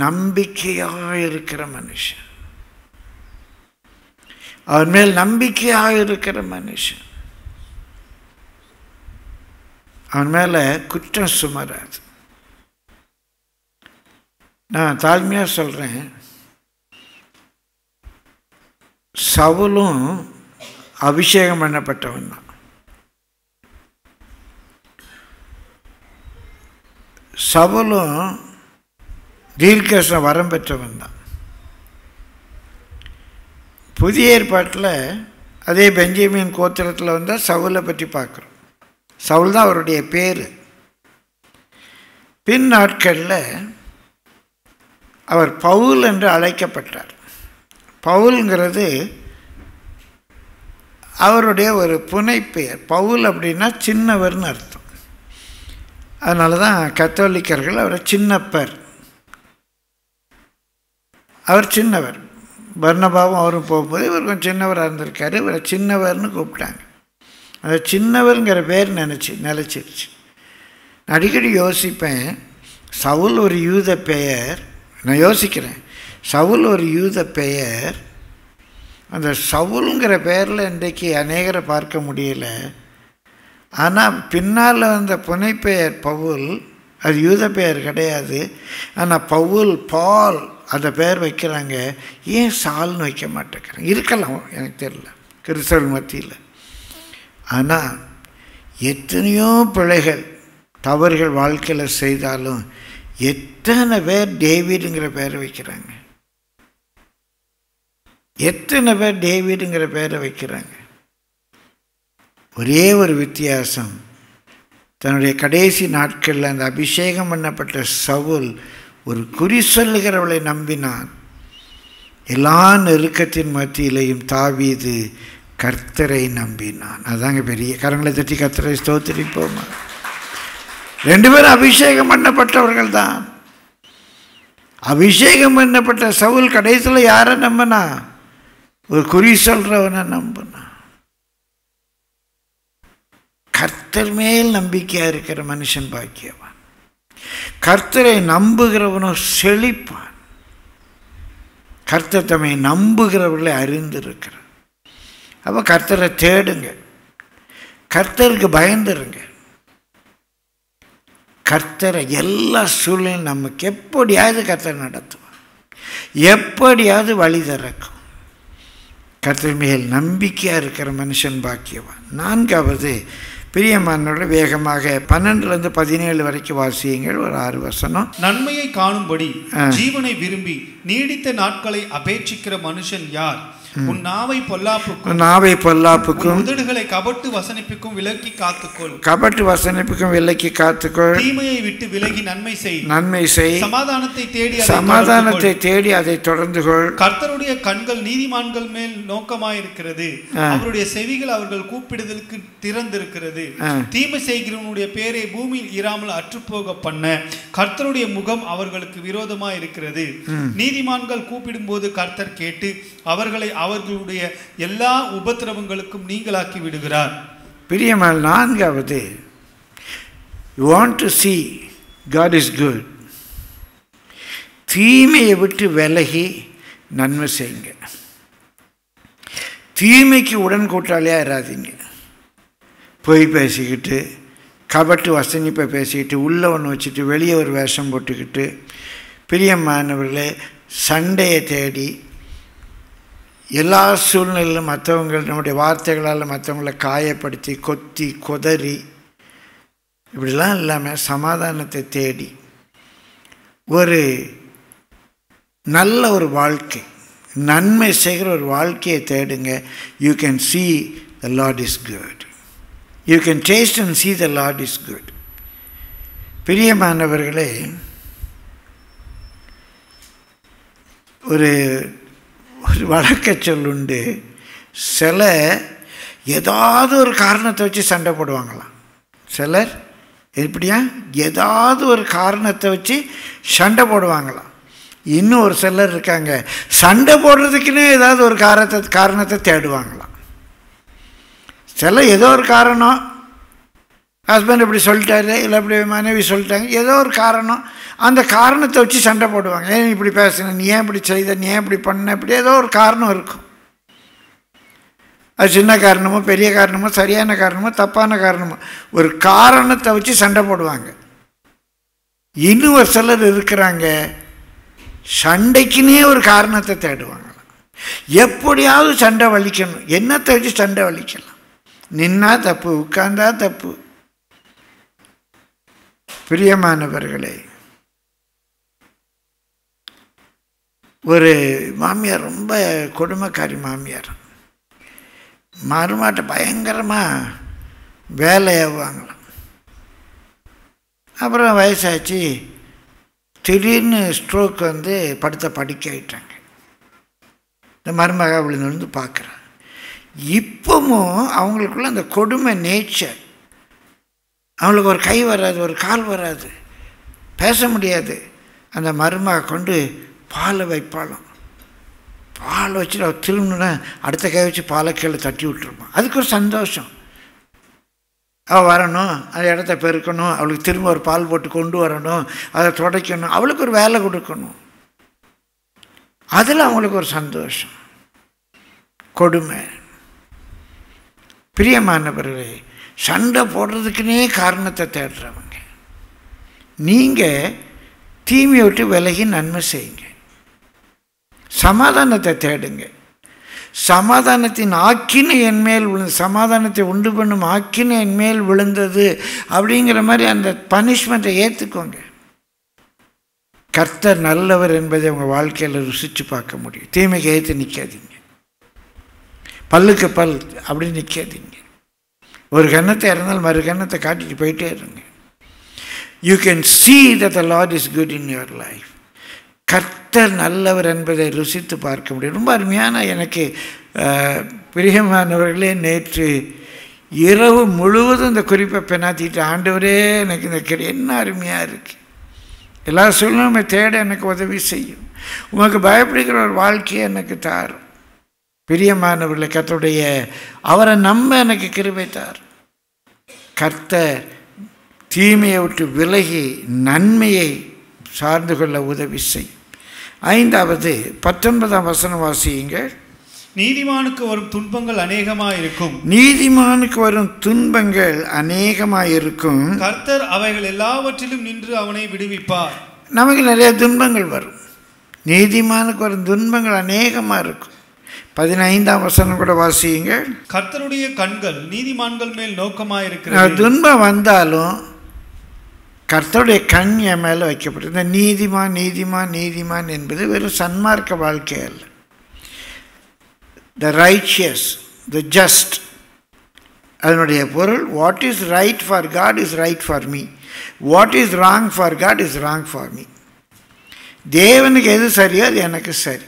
நம்பிக்கையாக இருக்கிற மனுஷன், அவர் மேல் நம்பிக்கையாக இருக்கிற மனுஷன், அவன் மேலே குற்றம் சுமராது. நான் தாழ்மையாக சொல்கிறேன், சவுலும் அபிஷேகம் பண்ணப்பட்டவன் தான். சவுலும் தீர்க்கதரிசன வரம் பெற்றவன் தான். புதிய ஏற்பாட்டில் அதே பெஞ்சமின் கோத்திரத்தில் வந்தால் சவுலை பற்றி பார்க்குறோம். சவுல் தான் அவருடைய பேர். பின் நாட்களில் அவர் பவுல் என்று அழைக்கப்பட்டார். பவுலுங்கிறது அவருடைய ஒரு புனைப்பெயர். பவுல் அப்படின்னா சின்னவர்னு அர்த்தம். அதனால தான் கத்தோலிக்கர்கள் அவரை சின்னப்பர், அவர் சின்னவர். பர்னபாவும் அவரும் போகும்போது இவர் கொஞ்சம் சின்னவராக இருந்திருக்காரு, இவரை சின்னவர்னு கூப்பிட்டாங்க. அந்த சின்னவருங்கிற பேர் நிலச்சிருச்சு. நான் அடிக்கடி யோசிப்பேன், சவுல் ஒரு யூத பெயர். நான் யோசிக்கிறேன், சவுல் ஒரு யூத பெயர், அந்த சவுலுங்கிற பெயரில் இன்றைக்கு அநேகரை பார்க்க முடியல. ஆனால் பின்னால் வந்த புனைப்பெயர் பவுல், அது யூத பெயர் கிடையாது. ஆனால் பவுல், பால் அந்த பெயர் வைக்கிறாங்க. ஏன் சால்னு வைக்க மாட்டேங்கிறாங்க? இருக்கலாம், எனக்கு தெரியல, கிறிஸ்தவர்கள் மத்தியில். ஆனால் எத்தனையோ பிழைகள் தவறுகள் வாழ்க்கையில் செய்தாலும் எத்தனை பேர் டேவிடுங்கிற பெயரை வைக்கிறாங்க, எத்தனை பேர் டேவிடுங்கிற பெயரை வைக்கிறாங்க. ஒரே ஒரு வித்தியாசம், தன்னுடைய கடைசி நாட்களில் அந்த அபிஷேகம் பண்ணப்பட்ட சவுல் ஒரு குறி சொல்லுகிறவளை நம்பினான். எல்லா நெருக்கத்தின் மத்தியிலையும் தாவீது கர்த்தரை நம்பினான். அதாங்க பெரிய. கரங்களை தட்டி கர்த்தரை ஸ்தோத்திரிப்போமா. ரெண்டு பேரும் அபிஷேகம் பண்ணப்பட்டவர்கள் தான். அபிஷேகம் பண்ணப்பட்ட சவுல் கடைசியில் யாரை நம்பினா? ஒரு குறி சொல்றவனை நம்பினா. கர்த்தர் மேல் நம்பிக்கையா இருக்கிற மனுஷன் பாக்கியவான். கர்த்தரை நம்புகிறவனோ செழிப்பான். கர்த்தர் தம்மை நம்புகிறவர்களை அறிந்திருக்கிறார். அப்போ கர்த்தரை தேடுங்க, கர்த்தருக்கு பயந்துருங்க. கர்த்தரை எல்லா சூழ்நிலையும் நமக்கு எப்படியாவது கர்த்தர் நடத்துவார், எப்படியாவது வழி திறக்கும். கர்த்தர் மேல் நம்பிக்கையாக இருக்கிற மனுஷன் பாக்கியவான். நான்காவது, பிரியமானோட வேகமாக 12 17 வரைக்கும் வாசியுங்கள். ஒரு 6 வசனம். நன்மையை காணும்படி ஜீவனை விரும்பி நீடித்த நாட்களை அபேட்சிக்கிற மனுஷன் யார்? உன் நாவை பொல்லாப்புக்கும் உதடுகளை கபட்டு வசனிப்புக்கும் விலக்கி காத்துக்கொள். தீமையை விட்டு விலகி நன்மை செய். சமாதானத்தை தேடி அதை தொடர்ந்து கொள். கர்த்தருடைய கண்கள் நீதிமான்கள் மேல் நோக்கமாயிருக்கிறது, அவருடைய செவிகள் அவர்கள் கூப்பிடுதலுக்கு திறந்திருக்கிறது. தீமை செய்கிறவனுடைய பேரை பூமியில் இராமல் அற்றுப்போக பண்ண கர்த்தருடைய முகம் அவர்களுக்கு விரோதமாய் இருக்கிறது. நீதிமான்கள் கூப்பிடும் போது கர்த்தர் கேட்டு அவர்களை அவர்களுடைய எல்லா உபத்திரவங்களுக்கும் நீங்களாக்கி விடுகிறார். பிரியமான நான்காவது, you want to see God is good. தீமையை விட்டு விலகி நன்மை செய்யுங்க. தீமைக்கு உடன் கூட்டாளியாக இராதீங்க. பொய் பேசிக்கிட்டு, கபட்டு வசனிப்பை பேசிக்கிட்டு, உள்ள ஒன்று வச்சுட்டு வெளியே ஒரு வேஷம் போட்டுக்கிட்டு, பிரியமானவர்களே, சண்டையை தேடி எல்லா சூழ்நிலையிலும் நம்முடைய வார்த்தைகளால் மற்றவங்களை காயப்படுத்தி கொத்தி கொதறி இப்படிலாம் இல்லாமல் சமாதானத்தை தேடி ஒரு நல்ல ஒரு வாழ்க்கை, நன்மை செய்கிற ஒரு வாழ்க்கையை தேடுங்க. You can see the Lord is good. You can taste and see the Lord is good. பிரியமானவர்களே, ஒரு வழக்க சொல்லுண்டு. சில ஏதாவது ஒரு காரணத்தை வச்சு சண்டை போடுவாங்களாம். சிலர் எப்படியா ஏதாவது ஒரு காரணத்தை வச்சு சண்டை போடுவாங்களாம். இன்னும் ஒரு சிலர் இருக்காங்க, சண்டை போடுறதுக்குன்னே ஏதாவது ஒரு காரணத்தை தேடுவாங்களாம். சில ஏதோ ஒரு காரணம், ஹஸ்பண்ட் இப்படி சொல்லிட்டாரு, இல்லை இப்படி மனைவி சொல்லிட்டாங்க, ஏதோ ஒரு காரணம், அந்த காரணத்தை வச்சு சண்டை போடுவாங்க. ஏன் இப்படி பேசுன, நீ ஏன் இப்படி செய்த, நீ ஏன் இப்படி பண்ண, இப்படி ஏதோ ஒரு காரணம் இருக்கும். அது சின்ன காரணமோ பெரிய காரணமோ சரியான காரணமோ தப்பான காரணமோ ஒரு காரணத்தை வச்சு சண்டை போடுவாங்க. இன்னும் ஒரு சிலர் இருக்கிறாங்க, சண்டைக்குன்னே ஒரு காரணத்தை தேடுவாங்க. எப்படியாவது சண்டை வலிக்கணும், என்னத்தை வச்சு சண்டை வலிக்கலாம். நின்னா தப்பு, உட்கார்ந்தா தப்பு. பிரியமானவர்களே, ஒரு மாமியார், ரொம்ப கொடுமைக்காரி மாமியார், மருமாட்ட பயங்கரமாக வேலையாகுவாங்களாம். அப்புறம் வயசாச்சு, திடீர்னு ஸ்ட்ரோக் வந்து படுக்க ஆகிட்டாங்க. இந்த மருமக விழுந்து பார்க்குறேன். இப்பவும் அவங்களுக்குள்ள அந்த கொடுமை நேச்சர். அவங்களுக்கு ஒரு கை வராது, ஒரு கால் வராது, பேச முடியாது. அந்த மருமக கொண்டு பாலை வைப்பாலும், பால் வச்சுட்டு அவள் திரும்பினா அடுத்த கை வச்சு பாலை கீழே தட்டி விட்டுருப்பான். அதுக்கு ஒரு சந்தோஷம். அவள் வரணும், அந்த இடத்த பெருக்கணும், அவளுக்கு திரும்ப ஒரு பால் போட்டு கொண்டு வரணும், அதை துடைக்கணும், அவளுக்கு ஒரு வேலை கொடுக்கணும். அதில் அவங்களுக்கு ஒரு சந்தோஷம். கொடுமை. பிரியமானவர்களே, சண்டை போடுறதுக்குன்னே காரணத்தை தேடுறவங்க, நீங்கள் தீமையை விட்டு விலகி நன்மை செய்யுங்க. சமாதானத்தை தேடுங்க. சமாதானத்தின் ஆக்கினை என் மேல் விழுந்து, சமாதானத்தை உண்டு பண்ணும் ஆக்கினை என் மேல் விழுந்தது அப்படிங்கிற மாதிரி அந்த பனிஷ்மெண்ட்டை ஏற்றுக்கோங்க. கர்த்தர் நல்லவர் என்பதை உங்கள் வாழ்க்கையில் ருசித்து பார்க்க முடியும். தீமைக்கு ஏற்று நிற்காதீங்க, பல்லுக்கு பல் அப்படி நிற்காதீங்க. ஒரு கன்னத்தை இறந்தால் மறு கன்னத்தை காட்டிட்டு போயிட்டே இருங்க. You can see that the Lord is good in your life. கர்த்தர் நல்லவர் என்பதை ருசித்து பார்க்க முடியும். ரொம்ப அருமையான, எனக்கு பிரியமானவர்களே, நேற்று இரவு முழுவதும் இந்த குறிப்பை பெண்ணாத்திட்டு, ஆண்டவரே எனக்கு இந்த என்ன அருமையாக இருக்குது, எல்லா சூழ்நிலையுமே தேட எனக்கு உதவி செய்யும், உமக்கு பயப்படுகிற ஒரு வாழ்க்கையை எனக்கு தாரும். பிரியமானவர்களே, கர்த்தருடைய அவரை நம்ப எனக்கு கிருபை தார். கர்த்தர் தீமையை விட்டு விலகி நன்மையை சார்ந்து கொள்ள உதவி செய்யும். 5வது 19ஆம் வசனம் வாசியுங்கள். நீதிமானுக்கு வரும் துன்பங்கள் அநேகமாயிருக்கும். நீதிமானுக்கு வரும் துன்பங்கள் அநேகமாயிருக்கும். கர்த்தர் அவைகள் எல்லாவற்றிலும் நின்று அவனை விடுவிப்பார். நமக்கு நிறைய துன்பங்கள் வரும். நீதிமானுக்கு வரும் துன்பங்கள் அநேகமாக இருக்கும். 15ஆம் வசனம் கூட வாசியுங்க. கர்த்தருடைய கண்கள் நீதிமான்கள் மேல் நோக்கமாயிருக்கிறது. துன்பம் வந்தாலும் கர்த்தருடைய கண் என் மேலே வைக்கப்படும். இந்த நீதிமான் நீதிமான் நீதிமான் என்பது வெறும் சன்மார்க்க வாழ்க்கை அல்ல. த ரைச்சியஸ், த ஜஸ்ட், அதனுடைய பொருள் what is right for God is right for me, what is wrong for God is wrong for me. தேவனுக்கு எது சரியோ அது எனக்கு சரி,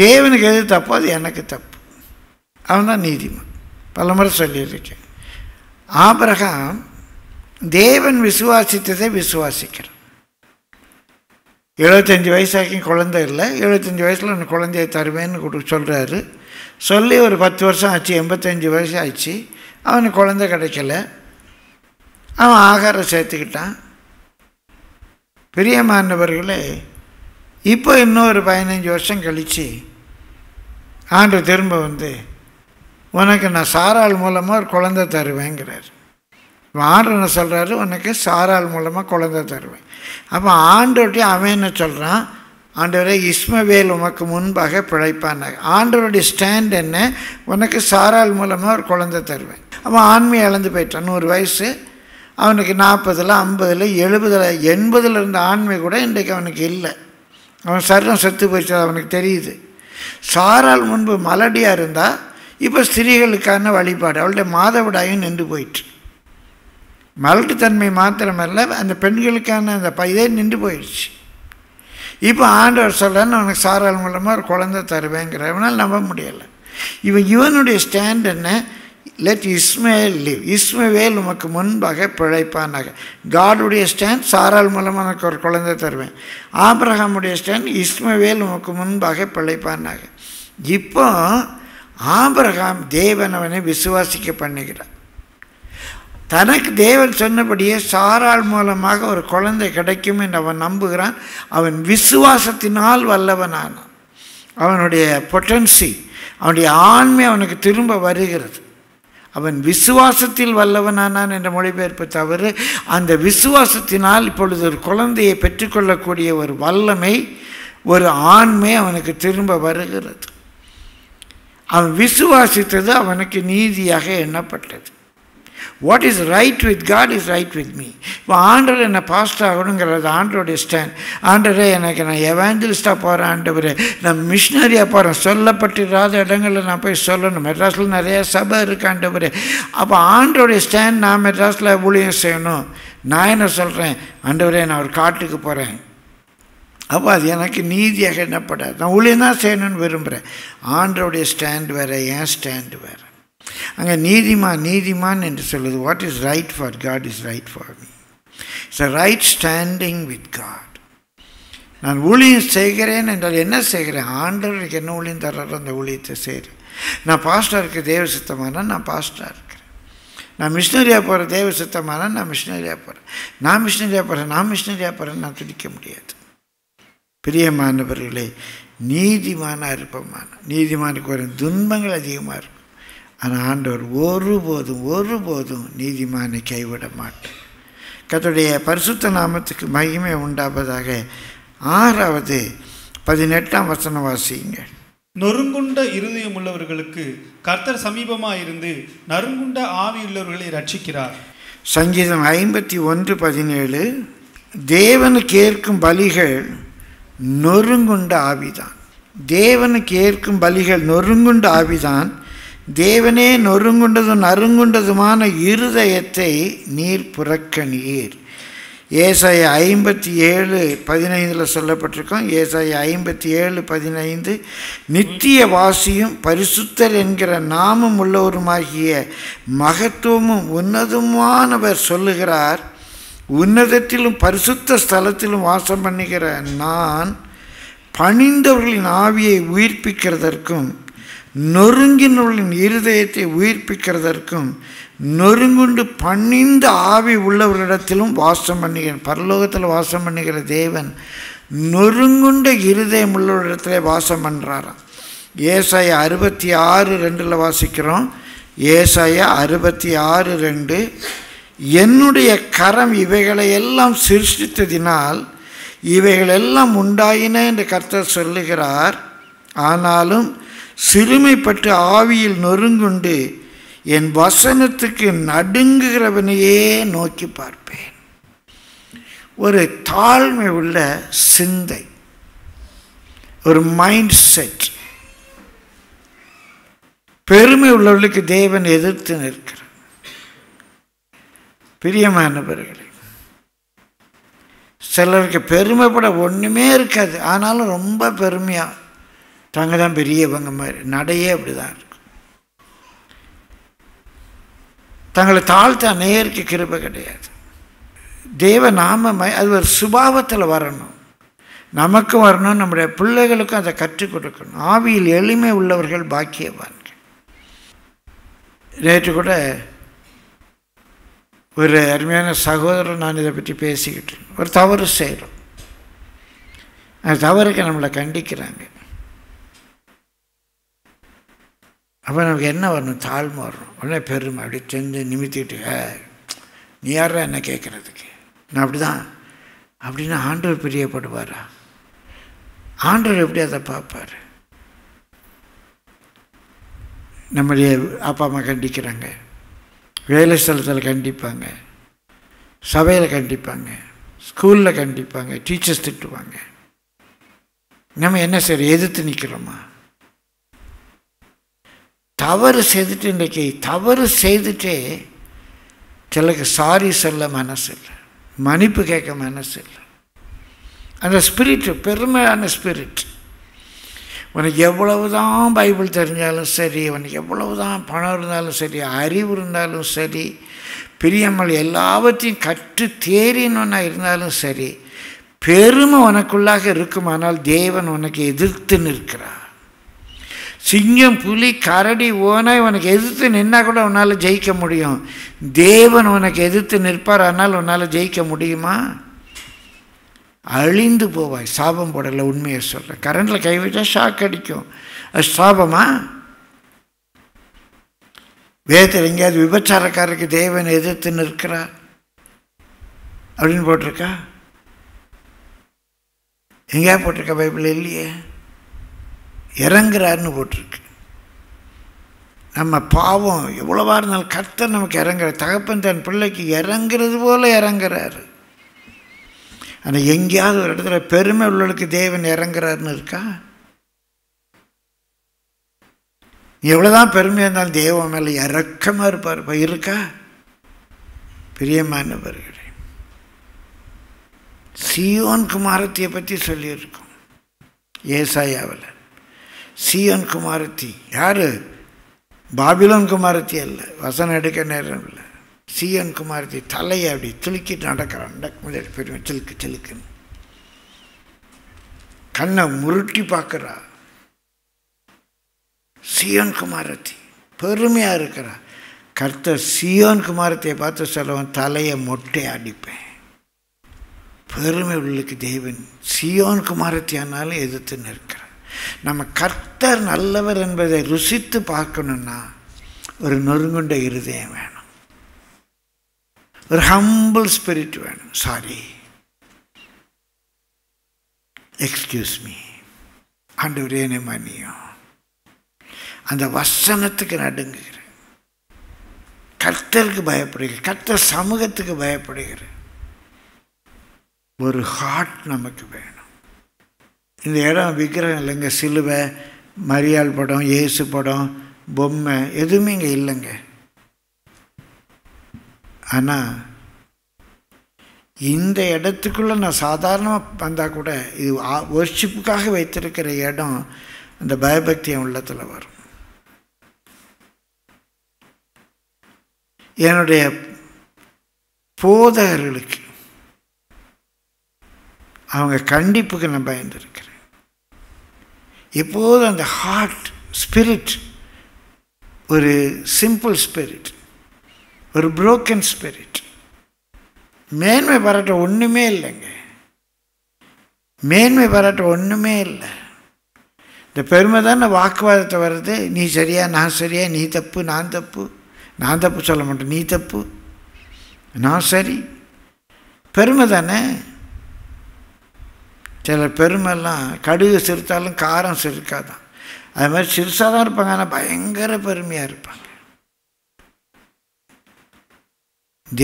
தேவனுக்கு எது தப்போ அது எனக்கு தப்பு. அவன் தான் நீதிமான். பலமுறை சொல்லியிருக்கேன். ஆபிரகாம் தேவன் விசுவாசித்ததை விசுவாசிக்கிறான். 75 வயசாக்கி குழந்தை இல்லை, 75 வயசில் எனக்கு குழந்தைய தருவேன்னு சொல்கிறாரு. சொல்லி ஒரு 10 வருஷம் ஆச்சு, 85 வயசு ஆச்சு, அவனுக்கு குழந்தை கிடைக்கல. அவன் ஆகாரம் சேர்த்துக்கிட்டான். பிரியமானவர்களே, இப்போ இன்னொரு 15 வருஷம் கழித்து ஆண்டவர் திரும்ப வந்து உனக்கு நான் சாராள் மூலமாக ஒரு குழந்தை தருவேங்கிறார். ஆண்டவர் என்ன சொல்கிறாரு? உனக்கு சாராள் மூலமாக குழந்தை தருவேன். அப்போ ஆண்டவர்கிட்ட அவன் என்ன சொல்கிறான்? ஆண்டவரே, இஸ்மவேல் உமக்கு முன்பாக பிழைப்பானாங்க. ஆண்டவருடைய ஸ்டாண்ட் என்ன? உனக்கு சாராள் மூலமாக ஒரு குழந்தை தருவேன். அவன் ஆண்மையை இழந்து போயிட்டான். 100 வயசு அவனுக்கு 40, 50, 70, 80 இருந்த ஆண்மை கூட இன்றைக்கு அவனுக்கு இல்லை. அவன் சரீரம் செத்து போயிடுச்சு, அவனுக்கு தெரியுது. சாராள் முன்பு மலடியாக இருந்தால் இப்போ ஸ்திரீகளுக்கான வழிபாடு, அவளுடைய மாதவிடாயும் நின்று போயிட்டு. மலட்டுத்தன்மை மாத்திரமல்ல, அந்த பெண்களுக்கான அந்த இதே நின்று போயிடுச்சு. இப்போ ஆண்டவர் சொல்கிறேன்னு அவனுக்கு சாராள் மூலமாக ஒரு குழந்தை தருவேங்கிற. அவனால் நம்ப முடியலை. இவனுடைய ஸ்டாண்ட் என்ன? லெட் இஸ்மவேல் லிவ், இஸ்மவேல் உமக்கு முன்பாக பிழைப்பானாக. காடுடைய ஸ்டாண்ட் சாராள் மூலமாக எனக்கு ஒரு குழந்தை தருவேன். ஆபிரகாமுடைய ஸ்டாண்ட் இஸ்மவேல் உமக்கு முன்பாக பிழைப்பானாக. இப்போ ஆபிரகாம் தேவன் அவனை விசுவாசிக்க பண்ணுகிறார். தனக்கு தேவன் சொன்னபடியே சாராள் மூலமாக ஒரு குழந்தை கிடைக்கும் என்று அவன் நம்புகிறான். அவன் விசுவாசத்தினால் வல்லவனானான். அவனுடைய பொட்டன்சி, அவனுடைய ஆண்மை அவனுக்கு திரும்ப வருகிறது. அவன் விசுவாசத்தில் வல்லவனானான் என்ற மொழிபெயர்ப்பு தவறு. அந்த விசுவாசத்தினால் இப்பொழுது ஒரு குழந்தையை பெற்றுக்கொள்ளக்கூடிய ஒரு வல்லமை, ஒரு ஆண்மை அவனுக்கு திரும்ப வருகிறது. அவன் விசுவாசித்தது அவனுக்கு நீதியாக எண்ணப்பட்டது. What is right with God is right with me. இப்போ ஆண்டவர் என்னை பாஸ்ட் ஆகணுங்கிறது ஆண்டவருடைய ஸ்டாண்ட். ஆண்டவரே, நான் எவாஞ்சலிஸ்டாக போகிறேன், ஆண்டவரே நான் மிஷினரியாக போகிறேன், சொல்லப்பட்டிராத இடங்களில் நான் போய் சொல்லணும். மெட்ராஸில் நிறைய சபை இருக்குது ஆண்டவரே. அப்போ ஆண்டவருடைய ஸ்டாண்ட், நான் மெட்ராஸில் ஊழியம் செய்யணும். நான் என்ன சொல்கிறேன்? ஆண்டவரே, நான் ஒரு காட்டுக்கு போகிறேன். அப்போ அது எனக்கு நீதியாக எண்ணப்படாது. நான் ஊழியம் தான் செய்யணும்னு விரும்புகிறேன். ஆண்டவருடைய ஸ்டாண்ட் வேறு, என் ஸ்டாண்டு வேறு. அங்கே நீதிமான் நீதிமான் என்று சொல்லுது. What is right for God is right for me. It's a right standing with God. நான் ஊழியம் செய்கிறேன் என்றால் என்ன செய்கிறேன்? ஆண்டவருக்கு என்ன ஊழியம் தர்றாரோ அந்த ஊழியத்தை செய்கிறேன். நான் பாஸ்டருக்கு தேவ சித்தமானால் நான் பாஸ்டராக இருக்கிறேன். நான் மிஷினரியாக போகிறேன், தேவ சித்தமானால் நான் மிஷினரியாக போகிறேன். நான் மிஷினரியாக போகிறேன் நான் துடிக்க முடியாது. பிரியமானவர்களே, நீதிமானாக இருப்போமான நீதிமானுக்கு வரும் துன்பங்கள் அதிகமாக இருக்கும். ஆனால் ஆண்டவர் ஒருபோதும் நீதிமானை கைவிட மாட்டார். கர்த்தருடைய பரிசுத்த நாமத்துக்கு மகிமை உண்டாவதாக. 6வது 18ஆம் வசனம் வாசிங்க. நொறுங்குண்ட இருதயம் உள்ளவர்களுக்கு கர்த்தர் சமீபமாக இருந்து நறுங்குண்ட ஆவி உள்ளவர்களை ரட்சிக்கிறார். சங்கீதம் 51:17. தேவனுக்கு ஏற்கும் பலிகள் நொறுங்குண்ட ஆவிதான். தேவனுக்கு ஏற்கும் பலிகள் நொறுங்குண்ட ஆவிதான். தேவனே நொறுங்குண்டதும் நறுங்குண்டதுமான இருதயத்தை நீர் புறக்கணீர். ஏசாயா 57:15 சொல்லப்பட்டிருக்கோம். ஏசாயா 57:15. நித்திய வாசியும் பரிசுத்தர் என்கிற நாமம் உள்ளவருமாகிய மகத்துவமும் உன்னதமானவர் சொல்லுகிறார், உன்னதத்திலும் பரிசுத்த ஸ்தலத்திலும் வாசம் பண்ணுகிற நான் பணிந்தவர்களின் ஆவியை உயிர்ப்பிக்கிறதற்கும் நொறுங்கினவர்களின் இருதயத்தை உயிர்ப்பிக்கிறதற்கும் நொறுங்குண்டு பணிந்த ஆவி உள்ளவர்களிடத்திலும் வாசம் பண்ணுகிறேன். பரலோகத்தில் வாசம் பண்ணுகிற தேவன் நொறுங்குண்ட இருதயம் உள்ளவரிடத்திலே வாசம் பண்ணுறாராம். ஏசாயா 66:2 வாசிக்கிறோம். ஏசாயா 66:2, என்னுடைய கரம் இவைகளை எல்லாம் சிருஷ்டித்ததினால் இவைகளெல்லாம் உண்டாயின என்று கர்த்தர் சொல்லுகிறார். ஆனாலும் சிறுமைப்பட்டு ஆவியில் நொறுங்குண்டு என் வசனத்துக்கு நடுங்குகிறவனையே நோக்கி பார்ப்பேன். ஒரு தாழ்மை உள்ள சிந்தை, ஒரு மைண்ட் செட். பெருமை உள்ளவர்களுக்கு தேவன் எதிர்த்து நிற்கிறார். பிரியமானவர்களே, சிலருக்கு பெருமைப்பட ஒன்றுமே இருக்காது, ஆனாலும் ரொம்ப பெருமையாக தாங்க தான் பெரியவங்க மாதிரி. நடையே அப்படி தான் இருக்கும். தங்களை தாழ்த்த நேருக்கு கிருபை கிடையாது. தேவ நாம அது ஒரு சுபாவத்தில் வரணும், நமக்கும் வரணும், நம்முடைய பிள்ளைகளுக்கும் அதை கற்றுக் கொடுக்கணும். ஆவியில் எளிமை உள்ளவர்கள் பாக்கியவான்கள். நேற்று கூட ஒரு அருமையான சகோதரர் நான் இதை பற்றி பேசிக்கிட்டு ஒரு தவறு செய்கிறோம். அந்த தவறுக்கு நம்மளை கண்டிக்கிறாங்க. அப்போ நமக்கு என்ன வரணும்? தாழ்மை வரணும். உடனே பெருமை அப்படி செஞ்சு நிமித்திக்கிட்டு, நீ யாரா என்ன கேட்குறதுக்கு, நான் அப்படி தான் அப்படின்னா ஆண்டவர் பிரியப்படுவாரா? ஆண்டவர் எப்படி அதை பார்ப்பார்? நம்முடைய அப்பா அம்மா கண்டிக்கிறாங்க, வேலை ஸ்தலத்தில் கண்டிப்பாங்க, சபையில் கண்டிப்பாங்க, ஸ்கூலில் கண்டிப்பாங்க, டீச்சர்ஸ் திட்டுவாங்க. நம்ம என்ன சரி எதிர்த்து நிற்கிறோமா? தவறு செய்துட்டு, இன்றைக்கி தவறு செய்துட்டே சிலருக்கு சாரி சொல்ல மனசு இல்லை, மன்னிப்பு கேட்க மனசு இல்லை. அந்த ஸ்பிரிட்டு பெருமையான ஸ்பிரிட். உனக்கு எவ்வளவு தான் பைபிள் தெரிஞ்சாலும் சரி, உனக்கு எவ்வளவு தான் பணம் இருந்தாலும் சரி, அறிவு இருந்தாலும் சரி, பிரியமல் எல்லாவற்றையும் கற்று தேறினோன்னா இருந்தாலும் சரி, பெருமை உனக்குள்ளாக இருக்குமானால் தேவன் உனக்கு எதிர்த்து நிற்கிறார். சிங்கம், புலி, கரடி, ஓனாய் உனக்கு எதிர்த்து நின்னா கூட உன்னால் ஜெயிக்க முடியும். தேவன் உனக்கு எதிர்த்து நிற்பார், ஆனால் உன்னால் ஜெயிக்க முடியுமா? அழிந்து போவாய். சாபம் போடலை, உண்மையை சொல்கிறேன். கரண்டில் கைவிட்டால் ஷாக் அடிக்கும், அது சாபமா? வேதத்தில் எங்கேயாவது விபச்சாரக்காரருக்கு தேவன் எதிர்த்து நிற்கிறார் அப்படின்னு போட்டிருக்கா? எங்கேயா போட்டிருக்கா? பைபிள் இல்லையே. இறங்குறாருன்னு போட்டிருக்கு. நம்ம பாவம் எவ்வளவா இருந்தாலும் கர்த்தர் நமக்கு இறங்குற, தகப்பன் தன் பிள்ளைக்கு இறங்குறது போல இறங்குறாரு. ஆனால் எங்கேயாவது ஒரு இடத்துல பெருமை உள்ளவர்களுக்கு தேவன் இறங்குறாருன்னு இருக்கா? எவ்வளோதான் பெருமையாக இருந்தாலும் தேவன் மேலே இறக்கமாக இருப்பார் இருக்கா? பிரியமானவர்களே, சீயோன் குமாரத்தியை பற்றி சொல்லியிருக்கோம் ஏசாயாவில். சீயோன் குமாரத்தி யார்? பாபிலோன் குமாரத்தி அல்ல, வசனம் எடுக்க நேரம் இல்லை. சீயோன் குமாரத்தி தலையை அப்படி துளுக்கிட்டு நடக்கிறான். நடக்கும்போது பெருமை சிலுக்கு சிலுக்குன்னு கண்ணை முருட்டி பார்க்குறா. சீயோன் குமாரத்தி பெருமையாக இருக்கிறா. கர்த்தர் சீயோன் குமாரத்தியை பார்த்து சொல்லுவன், தலையை மொட்டை அடிப்பேன். பெருமை உள்ளுக்கு தேவன் சீயோன் குமாரத்தியானாலும் எதிர்த்து நிற்கிறார். நம்ம கர்த்தர் நல்லவர் என்பதை ருசித்து பார்க்கணுன்னா ஒரு நொறுங்குண்ட இருதயம் வேணும், ஒரு ஹம்பிள் ஸ்பிரிட் வேணும். சாரி, எக்ஸ்கியூஸ் மீ, ஆண்டவரே என்னை மன்னியும். அந்த வசனத்துக்கு நடுங்குகிறேன், கர்த்தருக்கு பயப்படுகிறேன், கர்த்தர் சமூகத்துக்கு பயப்படுகிறேன். ஒரு ஹார்ட் நமக்கு வேணும். இந்த இடம் விக்கிரகம் இல்லைங்க. சிலுவை, மரியாள் படம், இயேசு படம், பொம்மை எதுவுமே இங்கே இல்லைங்க. ஆனால் இந்த இடத்துக்குள்ளே நான் சாதாரணமாக வந்தால் கூட இது வர்ஷிப்புக்காக வைத்திருக்கிற இடம் அந்த பயபக்தியம் உள்ளத்தில் வரும். என்னுடைய போதகர்களுக்கு அவங்க கண்டிப்புக்கு நான் பயந்துருக்கிறேன். எப்போதும் அந்த ஹார்ட் ஸ்பிரிட், ஒரு சிம்பிள் ஸ்பிரிட், ஒரு புரோக்கன் ஸ்பிரிட். மேன்மை பாராட்ட ஒன்றுமே இல்லைங்க, மேன்மை பாராட்ட ஒன்றுமே இல்லை. இந்த பெருமை தானே வாக்குவாதத்தை வருது. நீ சரியா, நான் சரியா, நீ தப்பு, நான் தப்பு. நான் தப்பு சொல்ல மாட்டேன், நீ தப்பு, நான் சரி. பெருமை தானே. சில பெருமைலாம் கடுகு சிரித்தாலும் காரம் சிரிக்காதான். அது மாதிரி சிறுசாக தான் இருப்பாங்க, ஆனால் பயங்கர பெருமையாக இருப்பாங்க.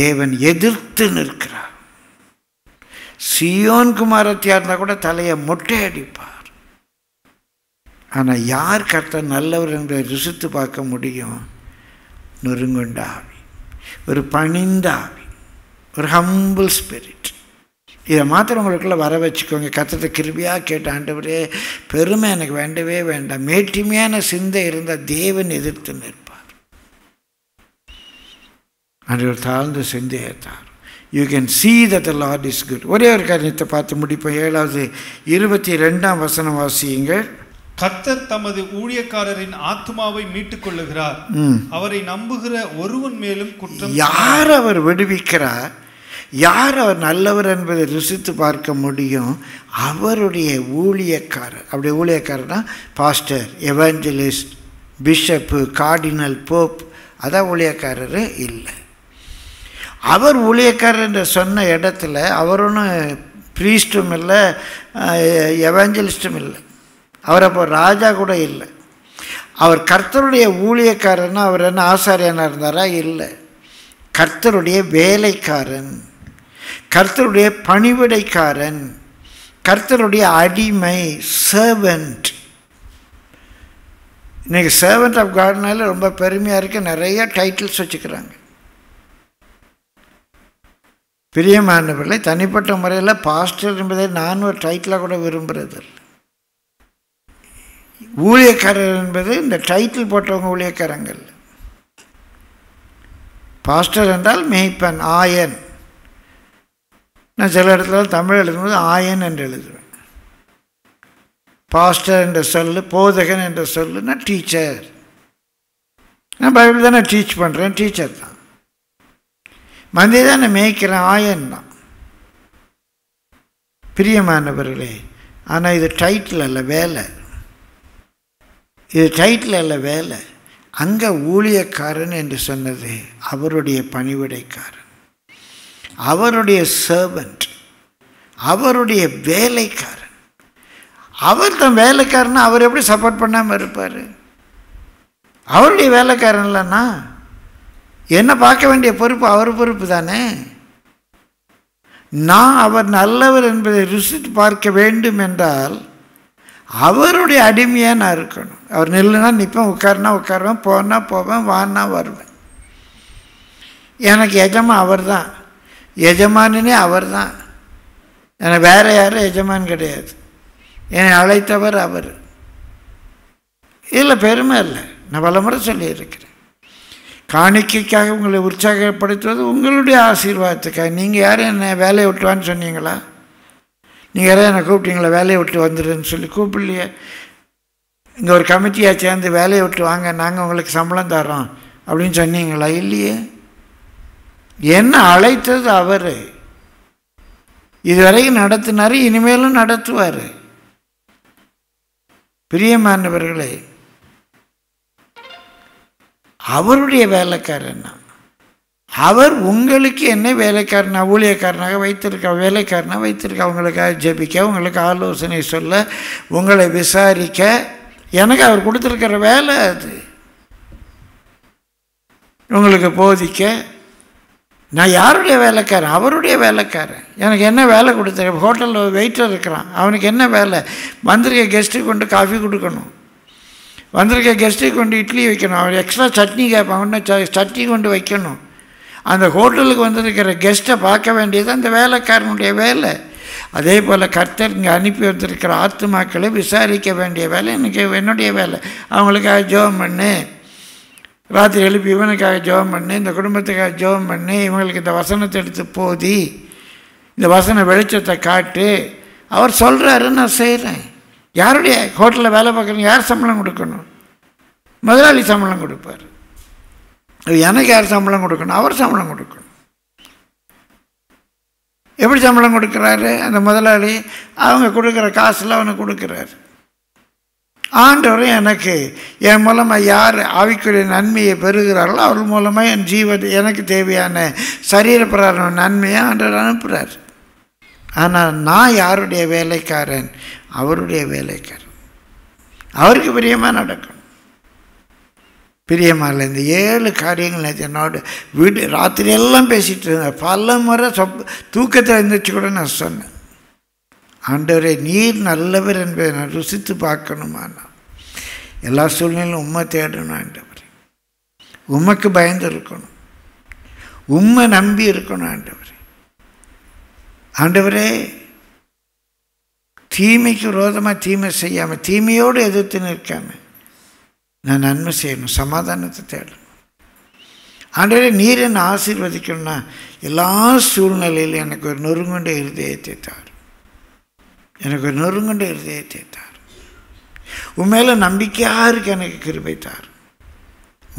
தேவன் எதிர்த்து நிற்கிறார். சீயோன் குமாரத்தியாக இருந்தால் கூட தலையை மொட்டை அடிப்பார். ஆனால் யார் கர்த்தர் நல்லவர் என்று ருசித்து பார்க்க முடியும்? நொறுங்குண்ட ஆவி, ஒரு பணிந்த ஆவி, ஒரு ஹம்பிள் ஸ்பிரிட். இதை மாத்திரம் உங்களுக்குள்ளே வர வச்சுக்கோங்க. கர்த்தரை கிருபையாக கேட்ட, ஆண்டவரே பெருமை எனக்கு வேண்டவே வேண்டாம், மேட்டிமையான சிந்தை இருந்தால் தேவன் எதிர்த்து நிற்பார். ஆண்டவர் தாழ்ந்த சிந்தையை தார். You can see that the Lord is good. ஒரே ஒரு காரியத்தை பார்த்து முடிப்போம். 7வது 22ஆம் வசனம் வாசியுங்கள். கர்த்தர் தமது ஊழியக்காரரின் ஆத்மாவை மீட்டுக் கொள்ளுகிறார், அவரை நம்புகிற ஒருவன் மேலும் குற்றம். யார் அவர் விடுவிக்கிறார், யார் அவர் நல்லவர் என்பதை ருசித்து பார்க்க முடியும்? அவருடைய ஊழியக்காரர். அப்படி ஊழியக்காரர்னா pastor, evangelist, bishop, cardinal, pope, அதான் ஊழியக்காரர் இல்லை. அவர் ஊழியக்காரர் என்று சொன்ன இடத்துல அவர் ஒன்றும் ப்ரீஸ்டும் இல்லை, எவாஞ்சலிஸ்டும் இல்லை, அவர் அப்போ ராஜா கூட இல்லை. அவர் கர்த்தருடைய ஊழியக்காரன்னா அவர் என்ன ஆசாரியனாக இருந்தாரா? இல்லை. கர்த்தருடைய வேலைக்காரன், கர்த்தருடைய பணிவிடைக்காரன், கர்த்தருடைய அடிமை, சர்வெண்ட். இன்றைக்கி சர்வெண்ட் ஆஃப் காட்னால ரொம்ப பெருமையாக இருக்குது, நிறைய டைட்டில்ஸ் வச்சுக்கிறாங்க. பிரியமானவர்களை, தனிப்பட்ட முறையில் பாஸ்டர் என்பதை நான் ஒரு டைட்டிலாக கூட விரும்புகிறதில்லை. ஊழியக்காரர் என்பது இந்த டைட்டில் போட்டவங்க ஊழியக்காரங்கள். பாஸ்டர் என்றால் மேய்ப்பன், ஆயன். நான் சில இடத்துல தமிழ் எழுதும்போது ஆயன் என்று எழுதுவேன். பாஸ்டர் என்ற சொல்லு, போதகன் என்ற சொல்லு, நான் டீச்சர். நான் பைபிள் தானே டீச் பண்ணுறேன், டீச்சர் தான். மந்தியை தான் நான் மேய்க்கிறேன், ஆயன் தான். பிரியமானவர்களே, ஆனால் இது டைட்டில் அல்ல, வேலை. இது டைட்டில் அல்ல, வேலை. அங்கே ஊழியக்காரன் என்று சொன்னது அவருடைய பணிவிடைக்காரன், அவருடைய சர்வெண்ட், அவருடைய வேலைக்காரன். அவர் தான் வேலைக்காரன்னா அவர் எப்படி சப்போர்ட் பண்ணாமல் இருப்பார்? அவருடைய வேலைக்காரன் இல்லைன்னா என்ன பார்க்க வேண்டிய பொறுப்பு அவர் பொறுப்பு தானே. நான் அவர் நல்லவர் என்பதை ருசித்து பார்க்க வேண்டும் என்றால் அவருடைய அடிமையாக நான் இருக்கணும். அவர் நில்லுனா நிற்பேன், உட்காருனா உட்காருவேன், போனால் போவேன், வான்னா வருவேன். எனக்கு எஜமா அவர் தான், எஜமானே அவர் தான். எனக்கு வேறு யாரும் எஜமான் கிடையாது. என்னை அழைத்தவர் அவர். இதில் பெருமை இல்லை, நான் பல முறை சொல்லியிருக்கிறேன். காணிக்கைக்காக உங்களை உற்சாகப்படுத்துவது உங்களுடைய ஆசீர்வாதத்துக்காக. நீங்கள் யாரும் என்னை வேலையை விட்டுவான்னு சொன்னீங்களா? நீங்கள் யாரும் என்னை கூப்பிட்டீங்களா வேலையை விட்டு வந்துடுன்னு சொல்லி? கூப்பிடலையே. இங்கே ஒரு கமிட்டியாக சேர்ந்து வேலையை விட்டு வாங்க, நாங்கள் உங்களுக்கு சம்பளம் தரோம் அப்படின்னு சொன்னீங்களா? இல்லையே. என்ன அழைத்தது அவர். இதுவரைக்கும் நடத்தினார், இனிமேலும் நடத்துவார். பிரியமானவர்களே, அவருடைய வேலைக்காரன். அவர் உங்களுக்கு என்ன வேலைக்காரனா, ஊழியக்காரனாக வைத்திருக்க, வேலைக்காரனாக வைத்திருக்க, அவங்களுக்காக ஜெபிக்க, உங்களுக்கு ஆலோசனை சொல்ல, உங்களை விசாரிக்க, எனக்கு அவர் கொடுத்துருக்கிற வேலை அது. உங்களுக்கு போதிக்க. நான் யாருடைய வேலைக்காரன்? அவருடைய வேலைக்காரன். எனக்கு என்ன வேலை கொடுத்துருக்க? ஹோட்டலில் வெயிட்டர் இருக்கிறான், அவனுக்கு என்ன வேலை? வந்திருக்க கெஸ்ட்டுக்கு கொண்டு காஃபி கொடுக்கணும், வந்திருக்க கெஸ்ட்டுக்கு கொண்டு இட்லி வைக்கணும், அவர் எக்ஸ்ட்ரா சட்னி கேட்பான், ஒன்று சட்னி கொண்டு வைக்கணும். அந்த ஹோட்டலுக்கு வந்திருக்கிற கெஸ்ட்டை பார்க்க வேண்டியது அந்த வேலைக்காரனுடைய வேலை. அதே போல் கர்த்தர் இங்கே அனுப்பி வந்திருக்கிற ஆத்துமாக்களை விசாரிக்க வேண்டிய வேலை எனக்கு, என்னுடைய வேலை. அவங்களுக்காக ஜெபம் பண்ணு, ராத்திரி எழுப்பி இவனுக்காக ஜெபம் பண்ணு, இந்த குடும்பத்துக்காக ஜெபம் பண்ணு, இவங்களுக்கு இந்த வசனத்தை எடுத்து போதி, இந்த வசன வெளிச்சத்தை காட்டு. அவர் சொல்கிறாரு, நான் செய்கிறேன். யாருடைய ஹோட்டலில் வேலை பார்க்குறீங்க? யார் சம்பளம் கொடுக்கணும்? முதலாளி சம்பளம் கொடுப்பார். எனக்கு யார் சம்பளம் கொடுக்கணும்? அவர் சம்பளம் கொடுக்கணும். எப்படி சம்பளம் கொடுக்குறாரு அந்த முதலாளி? அவங்க கொடுக்குற காசில் அவனுக்கு கொடுக்குறாரு. ஆண்டவர் எனக்கு என் மூலமாக யார் ஆவிக்குரிய நன்மையை பெறுகிறார்களோ அவர் மூலமாக என் எனக்கு தேவையான சரீரப்பிரகார நன்மையை ஆண்டவர் அனுப்புகிறார். ஆனால் நான் யாருடைய வேலைக்காரன்? அவருடைய வேலைக்காரன். அவருக்கு பிரியமாக நடக்கணும். பிரியமாக இந்த 7 காரியங்கள் என்னோட வீடு ராத்திரியெல்லாம் பேசிகிட்டு இருந்தேன். பல முறை தூக்கத்தில் இருந்துச்சு கூட நான் சொன்னேன், ஆண்டவரே நீர் நல்லவர் என்பதை நான் ருசித்து பார்க்கணுமாண்ணா. எல்லா சூழ்நிலையும் உண்மை தேடணும் ஆண்டவரே. உண்மைக்கு பயந்து இருக்கணும், உண்மை நம்பி இருக்கணும் ஆண்டவரே. ஆண்டவரே தீமைக்கு விரோதமாக தீமை செய்யாமல், தீமையோடு எதிர்த்து நிற்காமல் நான் நன்மை செய்யணும், சமாதானத்தை தேடணும். ஆண்டவரே நீர் என்னை ஆசீர்வதிக்கணும்னா எல்லா சூழ்நிலையிலும் எனக்கு ஒரு நொறுங்குண்ட இருதயத்தை தார், எனக்கு ஒரு நொறுங்குண்ட இருதயத்தை தார். உண்மையில நம்பிக்கையாக இருக்க எனக்கு கிருபை தார்.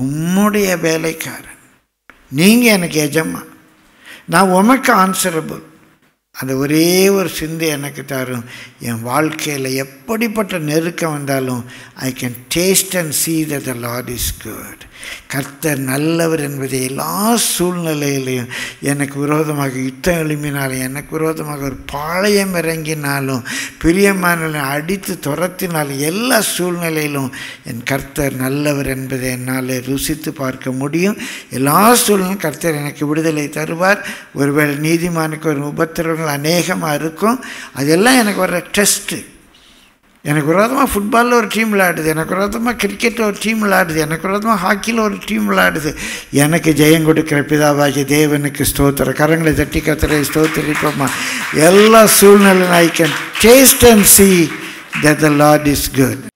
உம்முடைய வேலைக்காரன், நீங்கள் எனக்கு எஜமா, நான் உமக்கு ஆன்சரபிள். அந்த ஒரே ஒரு சிந்தை எனக்கு தரும். என் வாழ்க்கையில் எப்படிப்பட்ட நெருக்கம் வந்தாலும் ஐ can taste and see that the Lord is good. கர்த்தர் நல்லவர் என்பதை எல்லா சூழ்நிலையிலையும் எனக்கு விரோதமாக யுத்தம் எழுப்பினாலும், எனக்கு விரோதமாக ஒரு பாளையம் இறங்கினாலும், பிரியமான அடித்து துரத்தினாலும், எல்லா சூழ்நிலையிலும் என் கர்த்தர் நல்லவர் என்பதை என்னால் ருசித்து பார்க்க முடியும். எல்லா சூழ்நிலையும் கர்த்தர் எனக்கு விடுதலை தருவார். ஒருவேளை நீதிமானுக்கு ஒரு உபத்திரவங்கள் அநேகமாக இருக்கும், அதெல்லாம் எனக்கு வர டெஸ்ட்டு. எனக்கு விரோதமாக ஃபுட்பாலில் ஒரு டீம் விளையாடுது, எனக்கு விரோதமாக கிரிக்கெட்டில் ஒரு டீம் விளையாடுது, எனக்கு விரோதமாக ஹாக்கியில் ஒரு டீம் விளையாடுது. எனக்கு ஜெயம் கொடுக்கிற பிதாவாகிய தேவனுக்கு ஸ்தோத்திரம். கரங்களை தட்டி கர்த்தரை ஸ்தோத்திரிப்போமா. எல்லா சூழ்நிலையும் I can taste and see that the Lord is good.